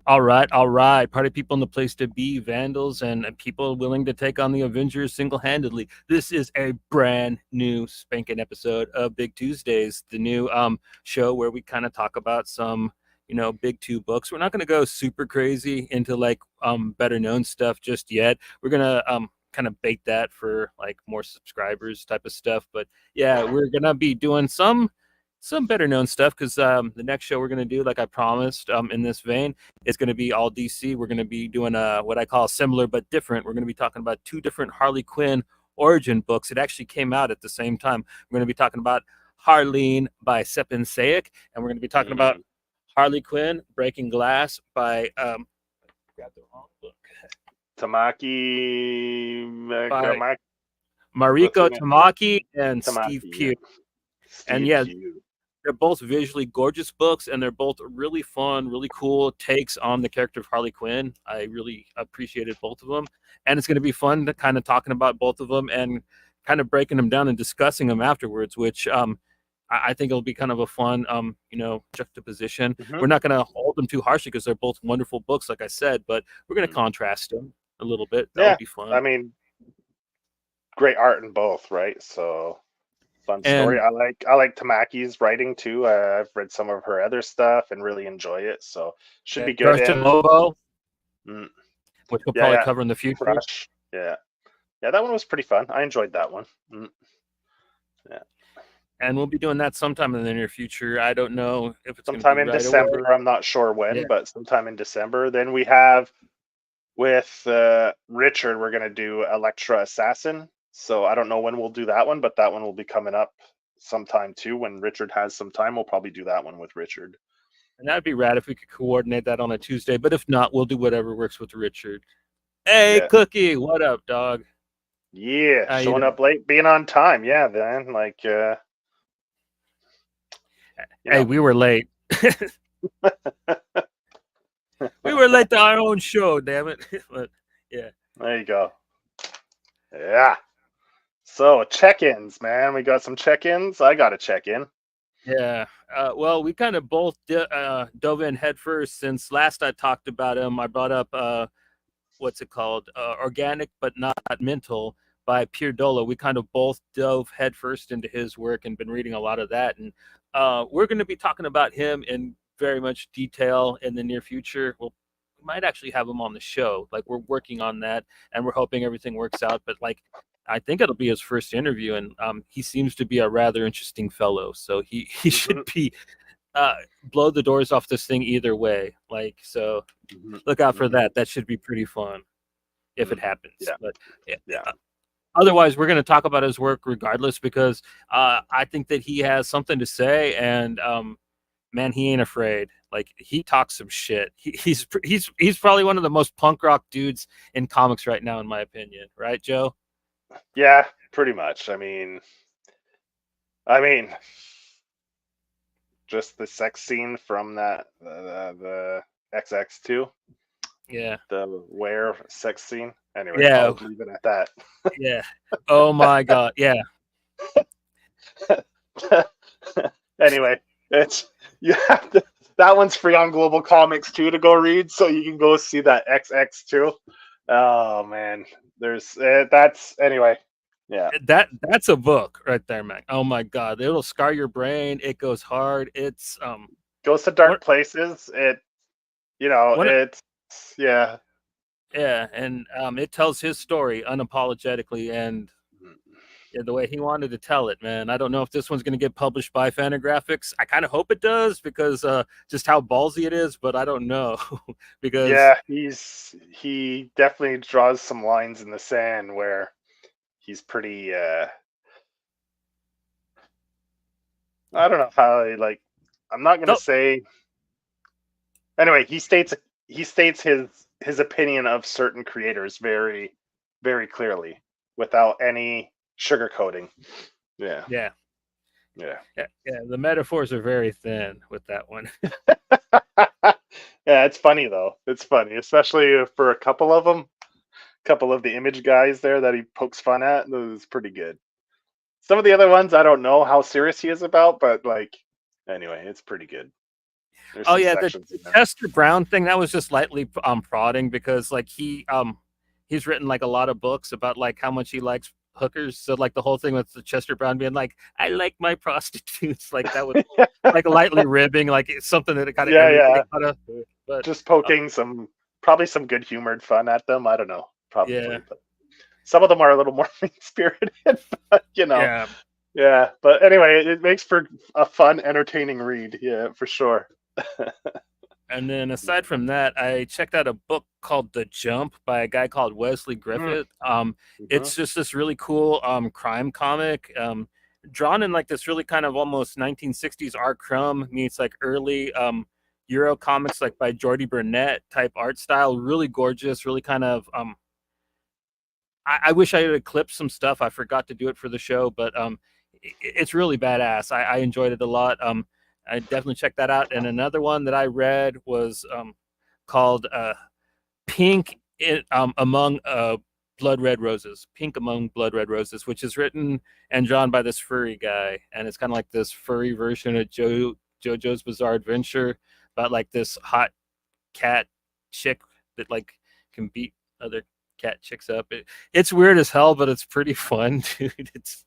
All right. Party people in the place to be, vandals, and people willing to take on the Avengers single-handedly. This is a brand new spanking episode of Big Tuesdays, the new show where we kind of talk about some, big two books. We're not going to go super crazy into like better known stuff just yet. We're going to kind of bait that for like more subscribers type of stuff. But yeah, we're going to be doing some better known stuff because the next show we're going to do, like I promised, in this vein, is going to be all DC. We're going to be doing what I call similar but different. We're going to be talking about two different Harley Quinn origin books. It actually came out at the same time. We're going to be talking about Harleen by Sepin Sayek, and we're going to be talking about Harley Quinn Breaking Glass by grab the wrong book. Mariko Tamaki and Steve Pugh. And yeah, they're both visually gorgeous books, and they're both really fun, really cool takes on the character of Harley Quinn. I really appreciated both of them, and it's going to be fun to kind of talking about both of them and kind of breaking them down and discussing them afterwards, which I think it'll be kind of a fun, juxtaposition. We're not going to hold them too harshly because they're both wonderful books, like I said, but we're going to contrast them a little bit. That'll be fun. I mean, great art in both, right? So fun story. I like Tamaki's writing too. I've read some of her other stuff and really enjoy it. So should be good. Mobo, which we'll probably cover in the future. Crush. Yeah, that one was pretty fun. I enjoyed that one. Yeah. And we'll be doing that sometime in the near future. I don't know if it's sometime in December. I'm not sure when, but sometime in December. Then we have with Richard, we're going to do Elektra Assassin. So I don't know when we'll do that one, but that one will be coming up sometime too. When Richard has some time, we'll probably do that one with Richard. And that'd be rad if we could coordinate that on a Tuesday. But if not, we'll do whatever works with Richard. Hey, Cookie, what up, dog? Yeah, showing up late, being on time. Yeah, man. Like, hey, we were late. We were late to our own show, damn it. But yeah. There you go. Yeah. So check-ins, man. We got some check-ins. I got a check-in. Yeah. Well, we kind of both dove in head first. Since last I talked about him, I brought up what's it called? Organic but Not Mental by Pierre Dola. We kind of both dove head first into his work and been reading a lot of that. And we're going to be talking about him in very much detail in the near future. We might actually have him on the show. Like, we're working on that, and we're hoping everything works out. But like, I think it'll be his first interview, and he seems to be a rather interesting fellow. So he should be blow the doors off this thing either way. Like, so look out for that. That should be pretty fun if it happens. Yeah. But otherwise, we're going to talk about his work regardless, because I think that he has something to say, and man, he ain't afraid. Like, he talks some shit. He's probably one of the most punk rock dudes in comics right now, in my opinion. Right, Joe? Yeah, pretty much. I mean, just the sex scene from that the XX2. Yeah. The Where sex scene. Anyway, yeah. I'll leave it at that. Yeah. Oh my God. Yeah. Anyway, that one's free on Global Comics too to go read, so you can go see that XX2. Oh man, anyway. Yeah, that's a book right there, man. Oh my God, it'll scar your brain. It goes hard. It's goes to dark places. Yeah, and it tells his story unapologetically, and the way he wanted to tell it, man. I don't know if this one's going to get published by Fantagraphics. I kind of hope it does, because just how ballsy it is, but I don't know. Because he definitely draws some lines in the sand where he's pretty I don't know how I'm not going to say Anyway, he states his opinion of certain creators very, very clearly without any sugarcoating. Yeah, Yeah. yeah. Yeah, the metaphors are very thin with that one. Yeah, it's funny though. It's funny, especially for a couple of them. A couple of the image guys there that he pokes fun at. It was pretty good. Some of the other ones I don't know how serious he is about, but like anyway, it's pretty good. There's Oh some yeah, the sections in there. Chester Brown thing, that was just lightly prodding because like he's written like a lot of books about like how much he likes hookers. So like the whole thing with the Chester Brown being like, I like my prostitutes, like that was like lightly ribbing, like it's something that kind of Yeah, everybody yeah. kind of. But Just uh, poking probably some good humored fun at them. I don't know, yeah, probably, but some of them are a little more mean spirited. But yeah. yeah. But anyway, it makes for a fun, entertaining read. Yeah, for sure. And then aside from that, I checked out a book called The Jump by a guy called Wesley Mm, Griffith. mhm. It's just this really cool crime comic, drawn in like this really kind of almost 1960s art crumb meets like early Euro comics like by Jordy Burnett type art style. Really gorgeous, really kind of I wish I had clipped some stuff. I forgot to do it for the show, but it's really badass. I enjoyed it a lot. I definitely checked that out. And another one that I read was called Pink Among Blood Red Roses. Pink Among Blood Red Roses, which is written and drawn by this furry guy, and it's kind of like this furry version of JoJo's Bizarre Adventure about like this hot cat chick that like can beat other cat chicks up. It's weird as hell, but it's pretty fun, dude. It's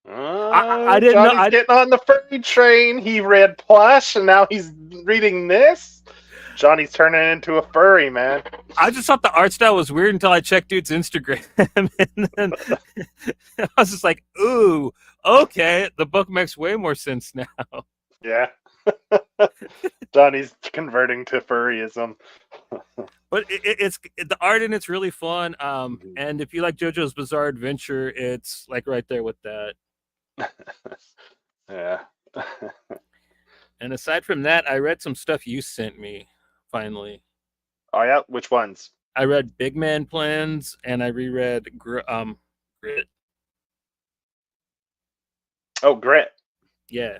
I didn't know. Johnny's getting on the furry train. He read Plush, and now he's reading this. Johnny's turning into a furry, man. I just thought the art style was weird until I checked dude's Instagram, and then I was just like, "Ooh, okay." The book makes way more sense now. Yeah. Johnny's converting to furryism. But it's the art in it's really fun. Mhm. And if you like JoJo's Bizarre Adventure, it's like right there with that. Yeah. And aside from that, I read some stuff you sent me. Finally, Oh yeah, which ones? I read Big Man Plans, and I reread Grit. Oh, Grit. Yeah,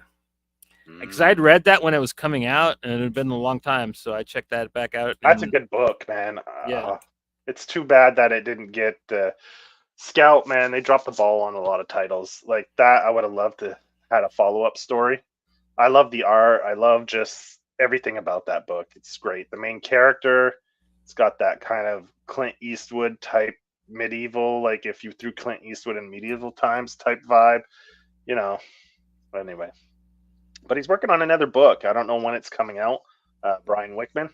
because I'd Mm. read that when it was coming out, and it had been a long time, so I checked that back out. That's a And good book, man. yeah, It's too bad that it didn't get Scout. Man, they dropped the ball on a lot of titles like that. I would have loved to had a follow up story. I love the art. I love just everything about that book. It's great. The main character, it's got that kind of Clint Eastwood type medieval, like if you threw Clint Eastwood in medieval times type vibe, you know. Anyway, but he's working on another book. I don't know when it's coming out. Brian Wickman.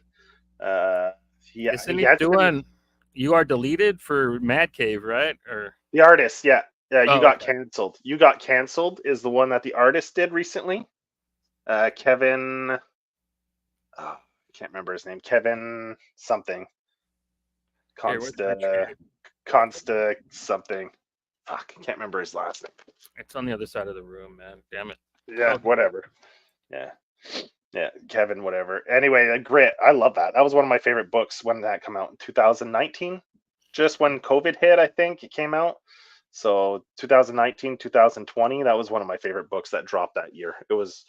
Uh, isn't he he hasn't been doing You Are Deleted for Mad Cave, right? Or the artist. Yeah, yeah. You oh, got okay. canceled. You got canceled is the one that the artist did recently. Kevin. Oh, I can't remember his name. Kevin something. Here, where's my Consta. trade? Consta something. Fuck, I can't remember his last name. It's on the other side of the room, man. Damn it. Yeah, Oh, whatever. Yeah. Yeah, Kevin, whatever. Anyway, Grit, I love that. That was one of my favorite books when that came out in 2019. Just when COVID hit, I think it came out. So 2019, 2020, that was one of my favorite books that dropped that year. It was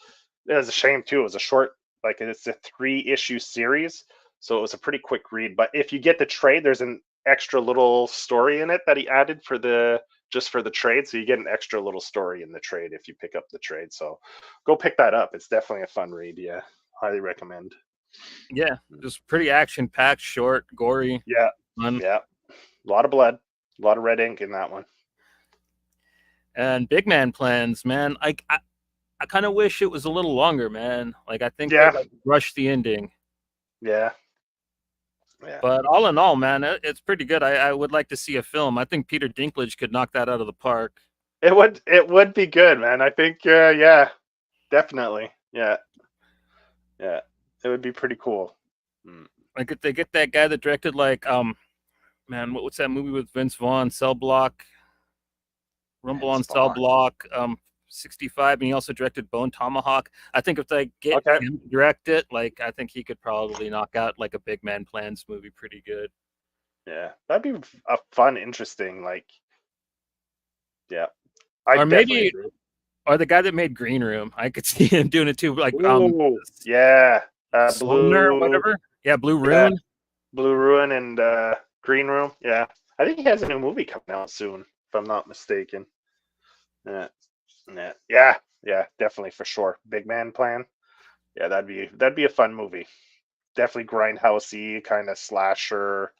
a shame too. It was a short, like it's a 3-issue series, so it was a pretty quick read. But if you get the trade, there's an extra little story in it that he added for the just for the trade. So you get an extra little story in the trade if you pick up the trade. So go pick that up. It's definitely a fun read. Yeah, highly recommend. yeah, just pretty action packed, short, gory, Yeah, fun. yeah. A lot of blood, a lot of red ink in that one. And Big Man Plans, man. Like I kind of wish it was a little longer, man. Like I think they Yeah, like rushed the ending. yeah, yeah. But all in all, man, it's pretty good. I would like to see a film. I think Peter Dinklage could knock that out of the park. It would be good, man. I think yeah, definitely. Yeah, yeah. It would be pretty cool. Mm. Like if they get that guy that directed like man, what's that movie with Vince Vaughn? Cell Block, Rumble And on Cell Spawn. Block, 65, and he also directed Bone Tomahawk. I think if they get Okay. him to direct it, like I think he could probably knock out like a Big Man Plans movie pretty good. Yeah, that'd be a fun, interesting, like, yeah, I Or definitely maybe, agree. or the guy that made Green Room, I could see him doing it too. Like Ooh, yeah, Sloaner or Blue, whatever. Yeah, Blue yeah, Ruin. Blue Ruin and Green Room. Yeah, I think he has a new movie coming out soon, if I'm not mistaken. Yeah, yeah, definitely for sure. Big Man Plan. Yeah, that'd be a fun movie. Definitely grindhousey kind of slasher,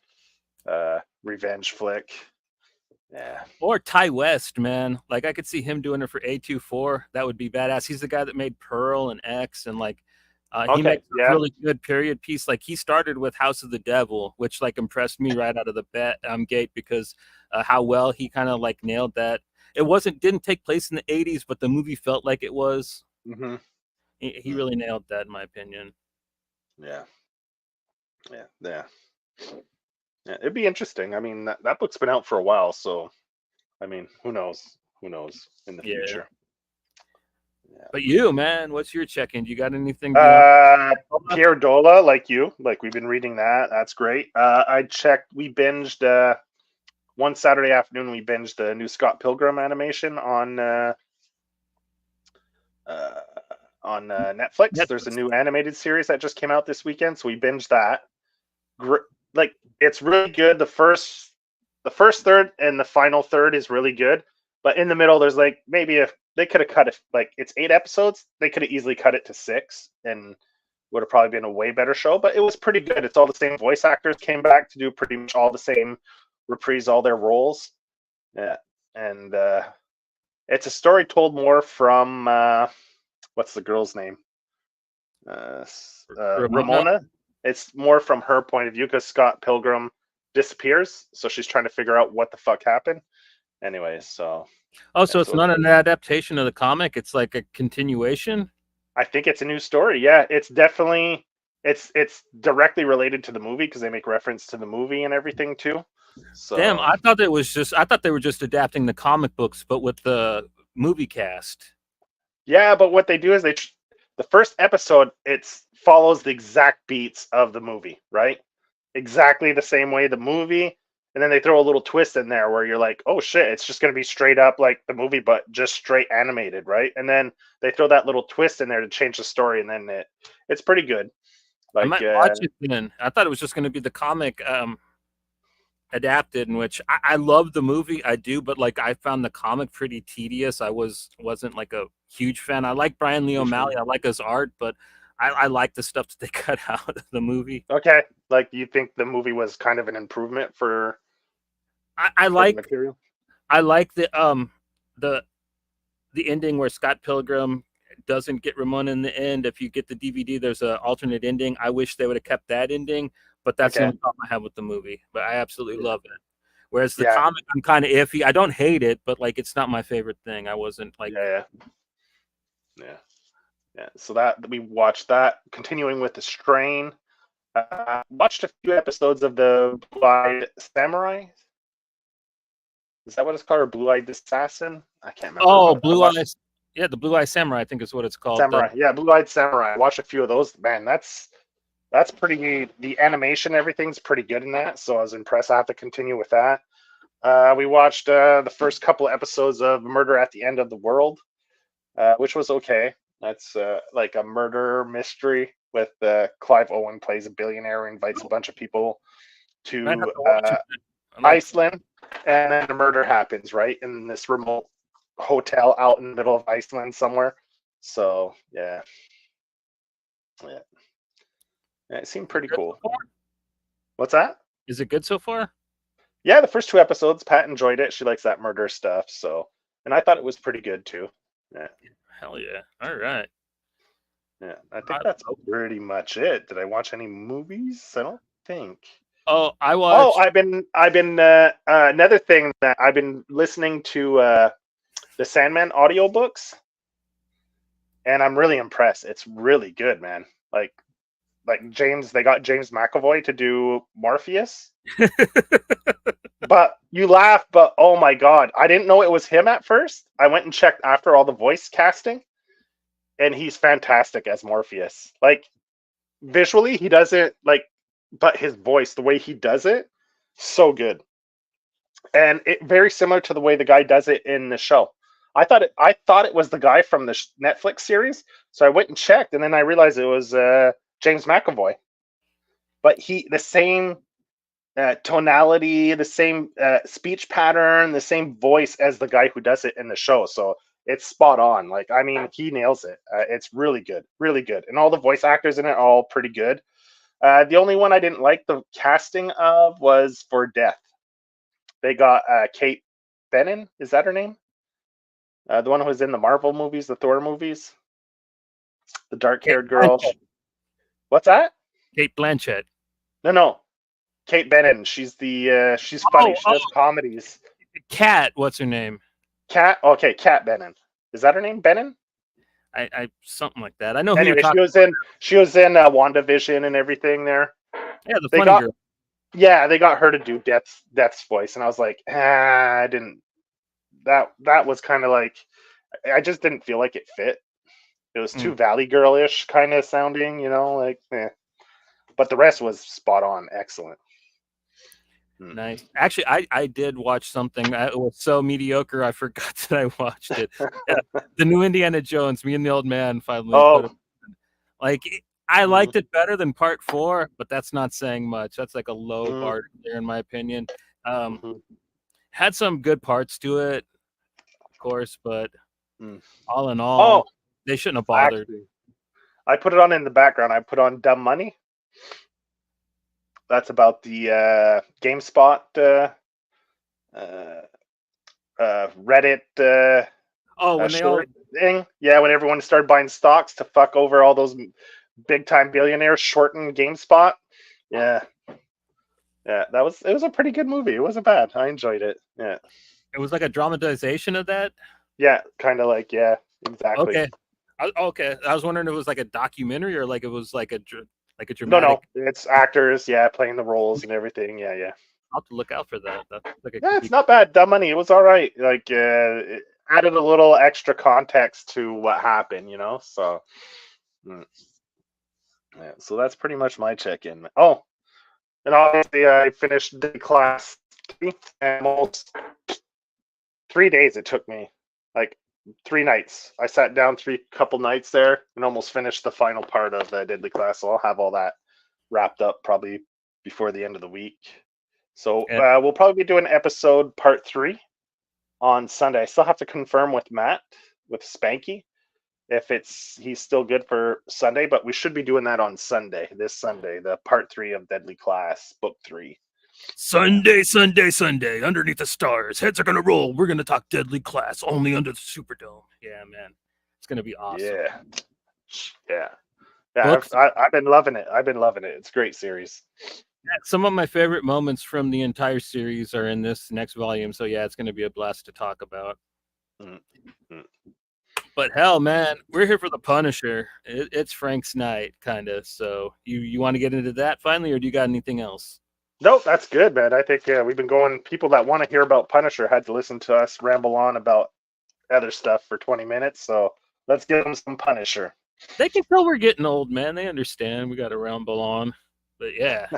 revenge flick. Yeah. Or Ty West, man. Like I could see him doing it for A24. That would be badass. He's the guy that made Pearl and X, and like he Okay. makes a Yeah. really good period piece. Like he started with House of the Devil, which like impressed me right out of the gate because how well he kind of like nailed that. It didn't take place in the 80s, but the movie felt like it was. Hmm. He really nailed that, in my opinion. Yeah. Yeah. Yeah. Yeah. It'd be interesting. I mean, that book's been out for a while, so I mean, who knows? Who knows in the Yeah. future? Yeah. But you, man, what's your check-in? You got anything beyond? Pierre Dola, like we've been reading that. That's great. I checked. We binged one Saturday afternoon. We binged the new Scott Pilgrim animation uh, on Netflix. There's a Netflix. new animated series that just came out this weekend, so we binged that. Like it's really good. The first third and the final third is really good, but in the middle there's like maybe they could have cut it, like it's 8 episodes. They could have easily cut it to 6 and would have probably been a way better show. But it was pretty good. It's all the same voice actors came back to do pretty much all the same, reprise all their roles. Yeah, and it's a story told more from what's the girl's name? Ramona. Ramona. It's more from her point of view because Scott Pilgrim disappears, so she's trying to figure out what the fuck happened. Anyways, so Oh, yeah, so it's not an adaptation of the comic. It's like a continuation. I think it's a new story. Yeah, it's definitely it's directly related to the movie because they make reference to the movie and everything too. Damn, So I thought they were just adapting the comic books, but with the movie cast. yeah, but what they do is the first episode it follows the exact beats of the movie, right? Exactly the same way the movie, and then they throw a little twist in there where you're like, oh shit, it's just gonna be straight up like the movie, but just straight animated, right? And then they throw that little twist in there to change the story, and then it's pretty good. I Like might watch it then. I thought it was just going to be the comic adapted, in which I love the movie, I do, but like I found the comic pretty tedious. Wasn't like a huge fan. I like Brian Lee O'Malley. I like his art, but I like the stuff that they cut out of the movie. okay, like you think the movie was kind of an improvement for I the like material? I like the the ending where Scott Pilgrim doesn't get Ramona in the end. If you get the DVD, there's an alternate ending. I wish they would have kept that ending, but that's the Okay, only problem I have with the movie. But I absolutely love it. Whereas the yeah, comic, I'm kind of iffy. I don't hate it, but like it's not my favorite thing. I wasn't like, yeah, yeah. Yeah, so that we watched that. Continuing with the Strain, watched a few episodes of the Blue-Eyed Samurai. Is that what it's called, or Blue-Eyed Assassin? I can't remember. oh, But I Blue watched Eyes. Yeah, the Blue Eye Samurai, I think is what it's called. Samurai. Yeah, Blue-Eyed Samurai. I watched a few of those. Man, that's pretty. The animation, everything's pretty good in that. So I was impressed. I have to continue with that. We watched the first couple episodes of Murder at the End of the World, which was okay. That's like a murder mystery with Clive Owen plays a billionaire, invites a bunch of people Might have to to watch it. Iceland, and then a murder happens right in this remote hotel out in the middle of Iceland somewhere. So yeah, yeah, yeah, it seemed pretty cool. What's that? Is it good so far? Yeah, the first 2 episodes, Pat enjoyed it. She likes that murder stuff, so and I thought it was pretty good too. Yeah. Hell yeah! All right. Yeah, I think that's pretty much it. Did I watch any movies? I don't think. Oh, I Oh, watched. I've been another thing that I've been listening to the Sandman audiobooks, and I'm really impressed. It's really good, man. Like James, they got James McAvoy to do Morpheus. But you laugh, but oh my god, I didn't know it was him at first. I went and checked after all the voice casting, and he's fantastic as Morpheus. Like visually, he does it like, but his voice, the way he does it, so good, and it very similar to the way the guy does it in the show. I thought it was the guy from the Netflix series, so I went and checked, and then I realized it was James McAvoy. But he the same tonality, the same speech pattern, the same voice as the guy who does it in the show. So it's spot on. Like, I mean, he nails it. It's really good, really good. And all the voice actors in it are all pretty good. The only one I didn't like the casting of was for Death. They got Kate Bennett. Is that her name? The one who was in the Marvel movies, the Thor movies. The dark-haired girl. What's that? Kate Blanchett. No. Kate Bennett. She's the she's funny. She does comedies. Kat, what's her name? Kat. Okay, Kat Bennett. Is that her name? Bennett? I something like that. I know. Anyway, she was in WandaVision and everything there. Yeah, the funny girl. Yeah, they got her to do Death's voice, and I was like, I didn't. That was kind of like, I just didn't feel like it fit. It was too Valley Girl-ish kind of sounding, like. But the rest was spot on, excellent. Nice. Actually, I did watch something. It was so mediocre, I forgot that I watched it. The new Indiana Jones. Me and the old man finally put it. Like, I liked it better than Part 4, but that's not saying much. That's like a low bar there, in my opinion. Had some good parts to it, of course, but all in all, they shouldn't have bothered. Actually, I put it on in the background. I put on Dumb Money. That's about the GameSpot Reddit when they all thing. Yeah, when everyone started buying stocks to fuck over all those big time billionaires shorting GameSpot. Yeah, it was a pretty good movie. It wasn't bad. I enjoyed it. Yeah, it was like a dramatization of that. Yeah, kind of like, yeah, exactly. Okay. I was wondering if it was like a documentary or like it was like a dramatic. No, it's actors, playing the roles and everything. Yeah. I'll have to look out for that. It's not bad. Dumb Money. It was all right. Like, it added a little extra context to what happened, So, yeah. So that's pretty much my check-in. Oh, and obviously I finished the class 3, and almost 3 days it took me, like 3 nights. I sat down couple nights there and almost finished the final part of the Deadly Class. So I'll have all that wrapped up probably before the end of the week. So we'll probably be doing episode part 3 on Sunday. I still have to confirm with Matt, with Spanky, if he's still good for Sunday, but we should be doing that on Sunday, this Sunday, the part 3 of Deadly Class, book 3. Sunday, underneath the stars, heads are gonna roll. We're gonna talk Deadly Class only under the Superdome. Yeah, man, it's gonna be awesome. Yeah. I've been loving it. It's a great series. Some of my favorite moments from the entire series are in this next volume. So yeah, it's gonna be a blast to talk about. But hell, man, we're here for the Punisher. It's Frank's night, kind of. So you want to get into that finally, or do you got anything else? Nope, that's good, man. I think we've been going. People that want to hear about Punisher had to listen to us ramble on about other stuff for 20 minutes. So let's give them some Punisher. They can tell we're getting old, man. They understand. We got to ramble on. But yeah,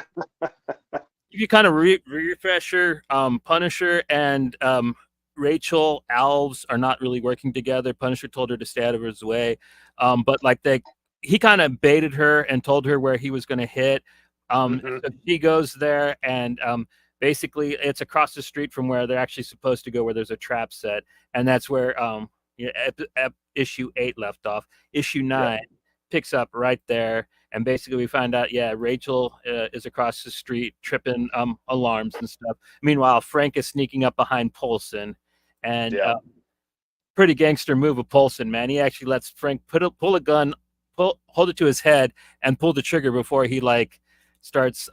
if you kind of refresher, Punisher and Rachel Alves are not really working together. Punisher told her to stay out of his way, but like he kind of baited her and told her where he was going to hit. So she goes there, and basically it's across the street from where they're actually supposed to go, where there's a trap set, and that's where issue 8 left off. Issue 9 picks up right there, and basically we find out, Rachel is across the street tripping alarms and stuff. Meanwhile, Frank is sneaking up behind Poulsen, and pretty gangster move of Poulsen, man. He actually lets Frank pull a gun, hold it to his head, and pull the trigger before he starts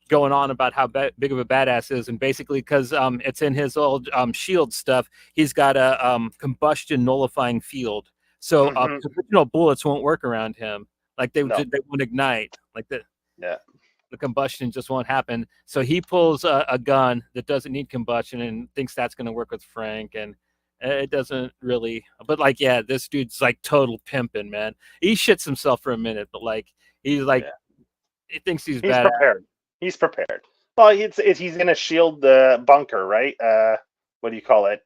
going on about how big of a badass is. And basically, because it's in his old shield stuff, he's got a combustion nullifying field, so original bullets won't work around him. Like they won't ignite like that. the combustion just won't happen. So he pulls a gun that doesn't need combustion and thinks that's going to work with Frank, and it doesn't really. But like, yeah, this dude's like total pimping, man. He shits himself for a minute, but like he's like Yeah. he thinks he's He's badass. prepared. He's prepared. Well, he's in a shield bunker, right? What do you call it?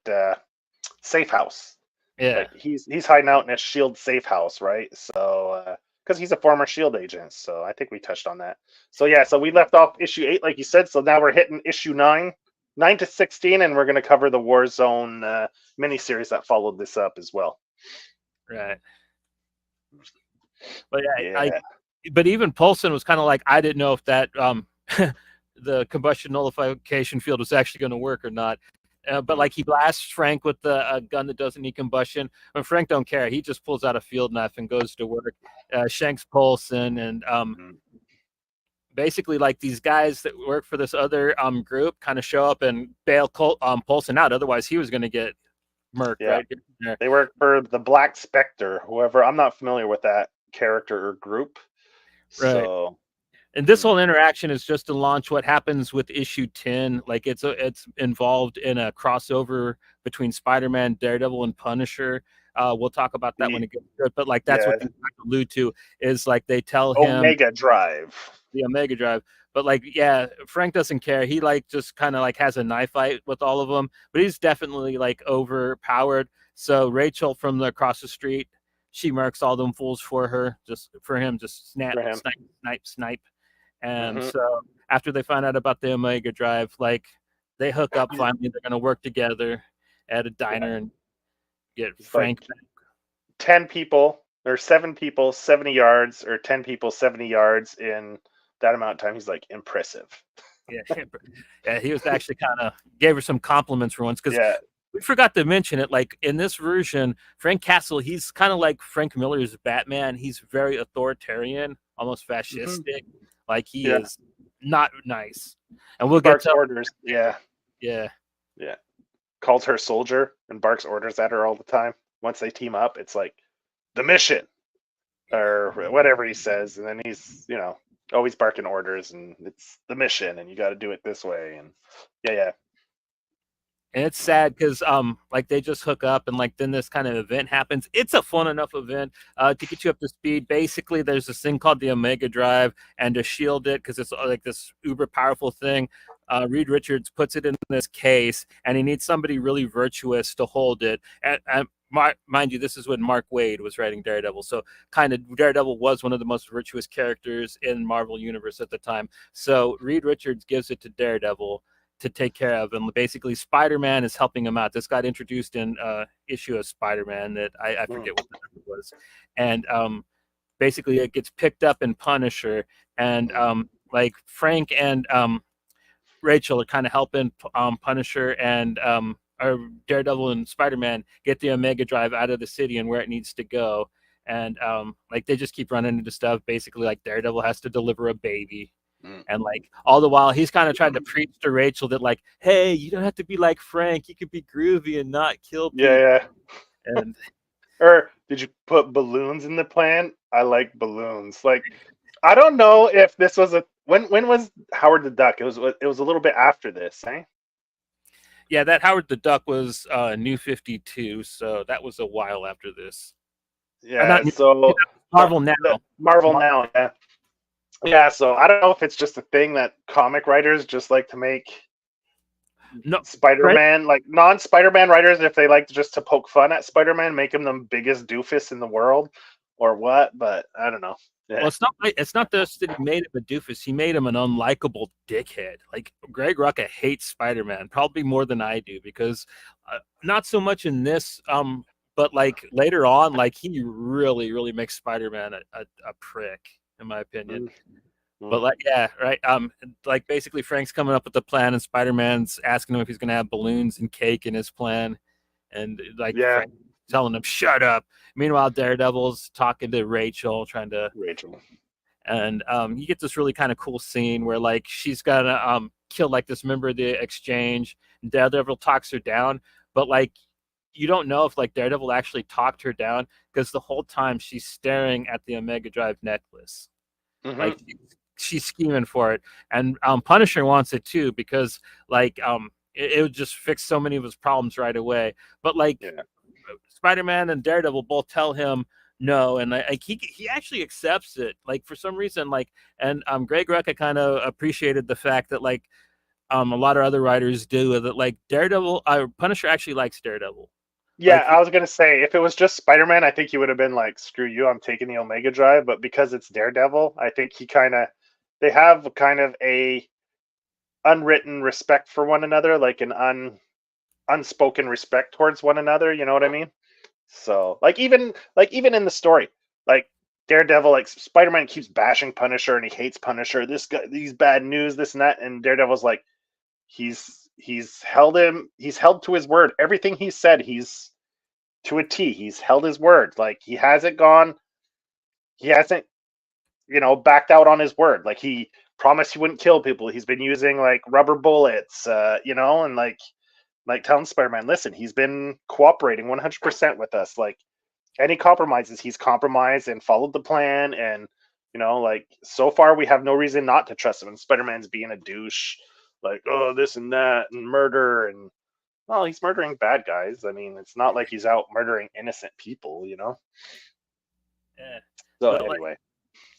Safe house. Yeah, Like he's hiding out in a shield safe house, right? So because he's a former shield agent, so I think we touched on that. So yeah, so we left off issue 8, like you said. So now we're hitting issue 9, 9 to 16, and we're going to cover the Warzone miniseries that followed this up as well. right. But Yeah. but even Paulson was kind of like, I didn't know if that the combustion nullification field was actually going to work or not. But like he blasts Frank with a gun that doesn't need combustion. But Frank don't care. He just pulls out a field knife and goes to work. Shanks Paulson and basically like these guys that work for this other group kind of show up and bail Paulson out. Otherwise, he was going to get murked. Yeah. Right? They work for the Black Spectre. Whoever, I'm not familiar with that character or group. Right. So. And this whole interaction is just to launch what happens with issue 10. Like it's involved in a crossover between Spider-Man, Daredevil, and Punisher. We'll talk about that when it gets good. But like that's what they allude to is like they tell him Omega Drive. The Omega Drive. But like, yeah, Frank doesn't care. He like just kind of like has a knife fight with all of them, but he's definitely like overpowered. So Rachel from across the street, she murks all them fools for her, just for him, just snipe. And so after they find out about the Omega Drive, like they hook up finally. They're going to work together at a diner and get Frank. Like 10 people or 7 people, 70 yards, or 10 people, 70 yards in that amount of time. He's like, impressive. Yeah, he was actually kind of gave her some compliments for once because we forgot to mention it. Like in this version, Frank Castle, he's kind of like Frank Miller's Batman. He's very authoritarian, almost fascistic. Like he is not nice. And we'll get to orders. Yeah. Calls her soldier and barks orders at her all the time. Once they team up, it's like the mission or whatever he says, and then he's always barking orders, and it's the mission, and you got to do it this way, and yeah. And it's sad because like they just hook up and like then this kind of event happens. It's a fun enough event to get you up to speed. Basically, there's this thing called the Omega Drive, and to shield it because it's like this uber powerful thing. Reed Richards puts it in this case, and he needs somebody really virtuous to hold it. And mind you, this is when Mark Waid was writing Daredevil, so kind of Daredevil was one of the most virtuous characters in Marvel Universe at the time. So Reed Richards gives it to Daredevil to take care of, and basically Spider-Man is helping him out. This got introduced in issue of Spider-Man that I forget what the number was, and basically it gets picked up in Punisher, and like Frank and Rachel are kind of helping Punisher and or Daredevil and Spider-Man get the Omega Drive out of the city and where it needs to go, and like they just keep running into stuff. Basically, like Daredevil has to deliver a baby. And like all the while he's kind of trying to preach to Rachel that like, hey, you don't have to be like Frank, you could be groovy and not kill people. And or did you put balloons in the plan? I like balloons. Like I don't know if this was when was Howard the Duck? It was a little bit after this, eh? Yeah, that Howard the Duck was New 52, so that was a while after this. Yeah, so Marvel now. Marvel now, yeah. Yeah, so I don't know if it's just a thing that comic writers just like to make Spider-Man, like non-Spider-Man writers, if they like just to poke fun at Spider-Man, make him the biggest doofus in the world, or what? But I don't know. Yeah. Well, it's not just that he made him a doofus. He made him an unlikable dickhead. Like Greg Rucka hates Spider-Man probably more than I do because not so much in this, but like later on, like he really makes Spider-Man a prick, in my opinion. But like, yeah, right. Like basically Frank's coming up with the plan and Spider-Man's asking him if he's going to have balloons and cake in his plan. And like, Frank telling him, shut up. Meanwhile, Daredevil's talking to Rachel, and you get this really kind of cool scene where like, she's gonna kill like this member of the exchange, and Daredevil talks her down. But like, you don't know if like Daredevil actually talked her down because the whole time she's staring at the Omega Drive necklace. Like she's scheming for it, and Punisher wants it too because like it would just fix so many of his problems right away. But like Yeah. Spider-Man and Daredevil both tell him no, and like he actually accepts it. Like for some reason, like and Greg Rucka kind of appreciated the fact that like a lot of other writers do that. Like Daredevil, Punisher actually likes Daredevil. Yeah, Like I was gonna say if it was just Spider-Man, I think he would have been like, "Screw you, I'm taking the Omega Drive." But because it's Daredevil, I think they have kind of a unwritten respect for one another, like an unspoken respect towards one another. You know what I mean? So like even in the story, like Daredevil, like Spider-Man keeps bashing Punisher and he hates Punisher. This guy, these bad news, this and that, and Daredevil's like, he's held to his word. Everything he said, he's to a T. He's held his word. Like he hasn't, backed out on his word. Like he promised he wouldn't kill people. He's been using like rubber bullets, and like telling Spider-Man, listen, he's been cooperating 100% with us. Like any compromises, he's compromised and followed the plan. And like so far, we have no reason not to trust him. And Spider-Man's being a douche, like, oh, this and that and murder, and well, he's murdering bad guys. I mean, it's not like he's out murdering innocent people. yeah. So But anyway,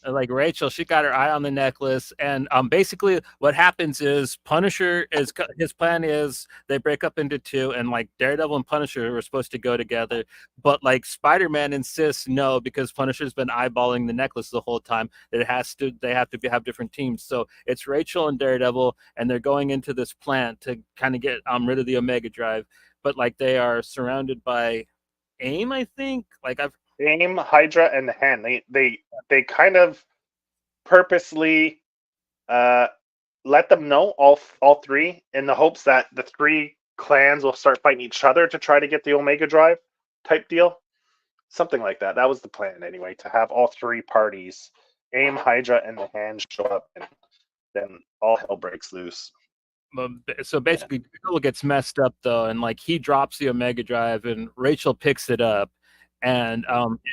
like Rachel, she got her eye on the necklace, and basically what happens is Punisher is his plan is they break up into two, and like Daredevil and Punisher were supposed to go together, but like Spider-Man insists no because Punisher's been eyeballing the necklace the whole time. That they have to have different teams. So it's Rachel and Daredevil, and they're going into this plant to kind of get rid of the Omega Drive, but like they are surrounded by AIM, I think. Like I've AIM, Hydra, and the Hand. They kind of purposely uh, let them know all three in the hopes that the three clans will start fighting each other to try to get the Omega Drive type deal. Something like that. That was the plan anyway, to have all three parties, AIM, Hydra, and the Hand show up, and then all hell breaks loose. So Yeah. basically Daredevil gets messed up though, and like he drops the Omega Drive and Rachel picks it up, and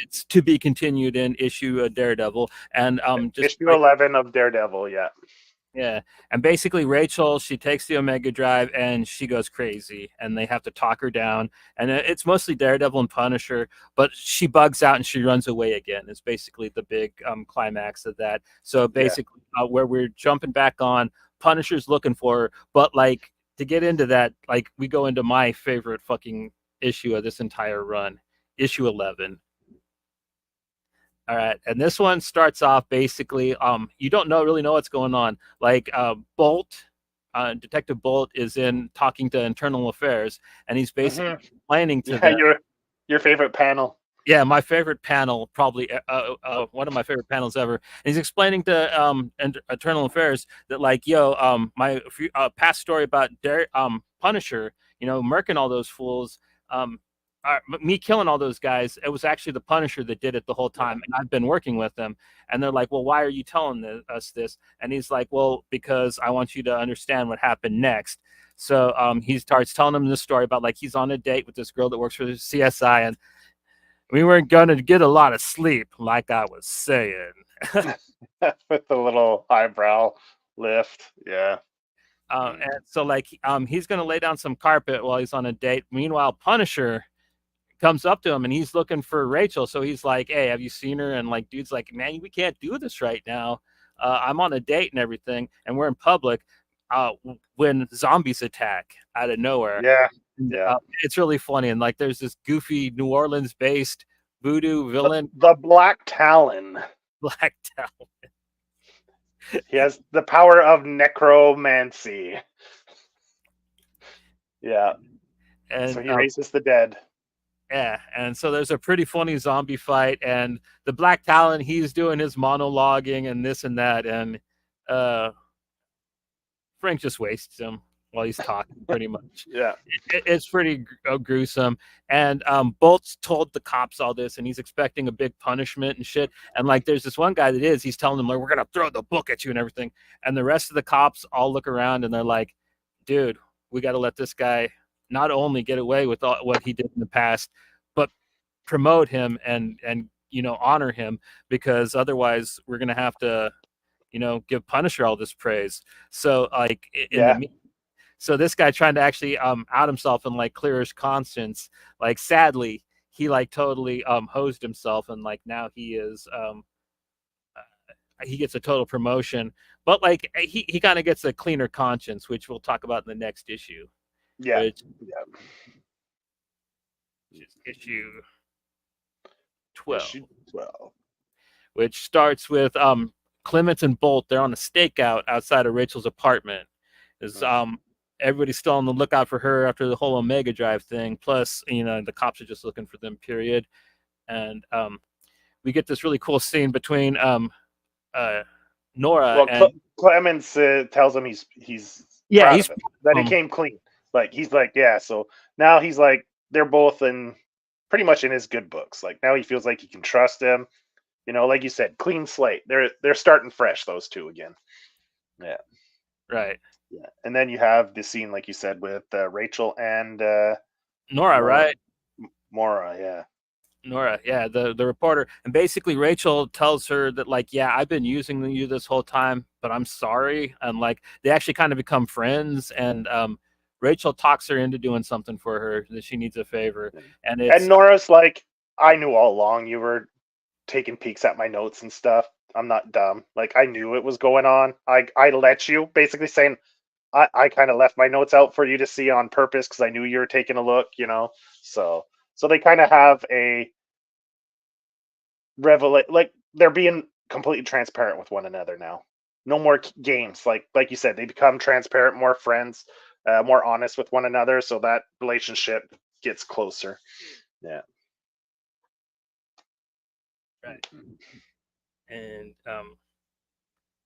it's to be continued in issue of Daredevil, and just Issue like 11 of Daredevil, yeah. yeah, and basically Rachel, she takes the Omega Drive and she goes crazy, and they have to talk her down, and it's mostly Daredevil and Punisher, but she bugs out and she runs away again. Is basically the big climax of that. So Yeah. basically, where we're jumping back on, Punisher's looking for her, but like to get into that, like we go into my favorite fucking issue of this entire run, issue 11. All right, and this one starts off basically, you don't really know what's going on. Like Bolt, Detective Bolt is in talking to Internal Affairs, and he's basically Hmm. explaining to Yeah, them. your favorite panel. Yeah, my favorite panel, probably one of my favorite panels ever. And he's explaining to Eternal Affairs that, like, yo, my past story about Punisher, murking all those fools, me killing all those guys. It was actually the Punisher that did it the whole time, and I've been working with them. And they're like, well, why are you telling us this? And he's like, well, because I want you to understand what happened next. So he starts telling them this story about like he's on a date with this girl that works for the CSI, and we weren't going to get a lot of sleep, like I was saying. With the little eyebrow lift. Yeah. And so, like, he's going to lay down some carpet while he's on a date. Meanwhile, Punisher comes up to him and he's looking for Rachel. So he's like, hey, have you seen her? And like, dude's like, man, we can't do this right now. I'm on a date and everything, and we're in public. When zombies attack out of nowhere. Yeah. And, Yeah. it's really funny. And like, there's this goofy New Orleans based voodoo villain, The Black Talon. Black Talon. He has the power of necromancy. Yeah. So And he raises the dead. yeah, and so there's a pretty funny zombie fight, and the Black Talon, he's doing his monologuing and this and that, and uh, Frank just wastes him while he's talking, pretty much. Yeah. It's pretty gruesome. And Bolt's told the cops all this, and he's expecting a big punishment and shit. And like, there's this one guy he's telling them like, we're gonna throw the book at you and everything. And the rest of the cops all look around and they're like, dude, we got to let this guy not only get away with what he did in the past, but promote him and honor him, because otherwise we're gonna have to give Punisher all this praise. So like in Yeah. the so this guy trying to actually out himself and like clear his conscience, like sadly he like totally hosed himself, and like now he gets a total promotion, but like he kind of gets a cleaner conscience, which we'll talk about in the next issue, Yeah. which Yeah. is issue 12, Issue 12. which starts with Clements and Bolt. They're on a stakeout outside of Rachel's apartment. Is Everybody's still on the lookout for her after the whole Omega Drive thing. Plus, the cops are just looking for them. Period. And we get this really cool scene between Nora Well, and Clemens tells him he's yeah, proud he's of him, that he came clean. Like he's like, yeah. So now he's like, they're both in pretty much in his good books. Like now he feels like he can trust him. Like you said, clean slate. They're starting fresh, those two again. Yeah. right. Yeah. And then you have the scene, like you said, with Rachel and Nora, right? Mora. Yeah. Nora, yeah, the reporter, and basically Rachel tells her that like, yeah, I've been using you this whole time, but I'm sorry, and like they actually kind of become friends, and Rachel talks her into doing something for her that she needs a favor, and And it's Nora's like, I knew all along you were taking peeks at my notes and stuff. I'm not dumb. Like I knew it was going on. I let you, basically saying I kind of left my notes out for you to see on purpose because I knew you were taking a look. So they kind of have a like they're being completely transparent with one another now. No more games. Like you said, they become transparent, more friends, more honest with one another. So that relationship gets closer. Yeah. right, and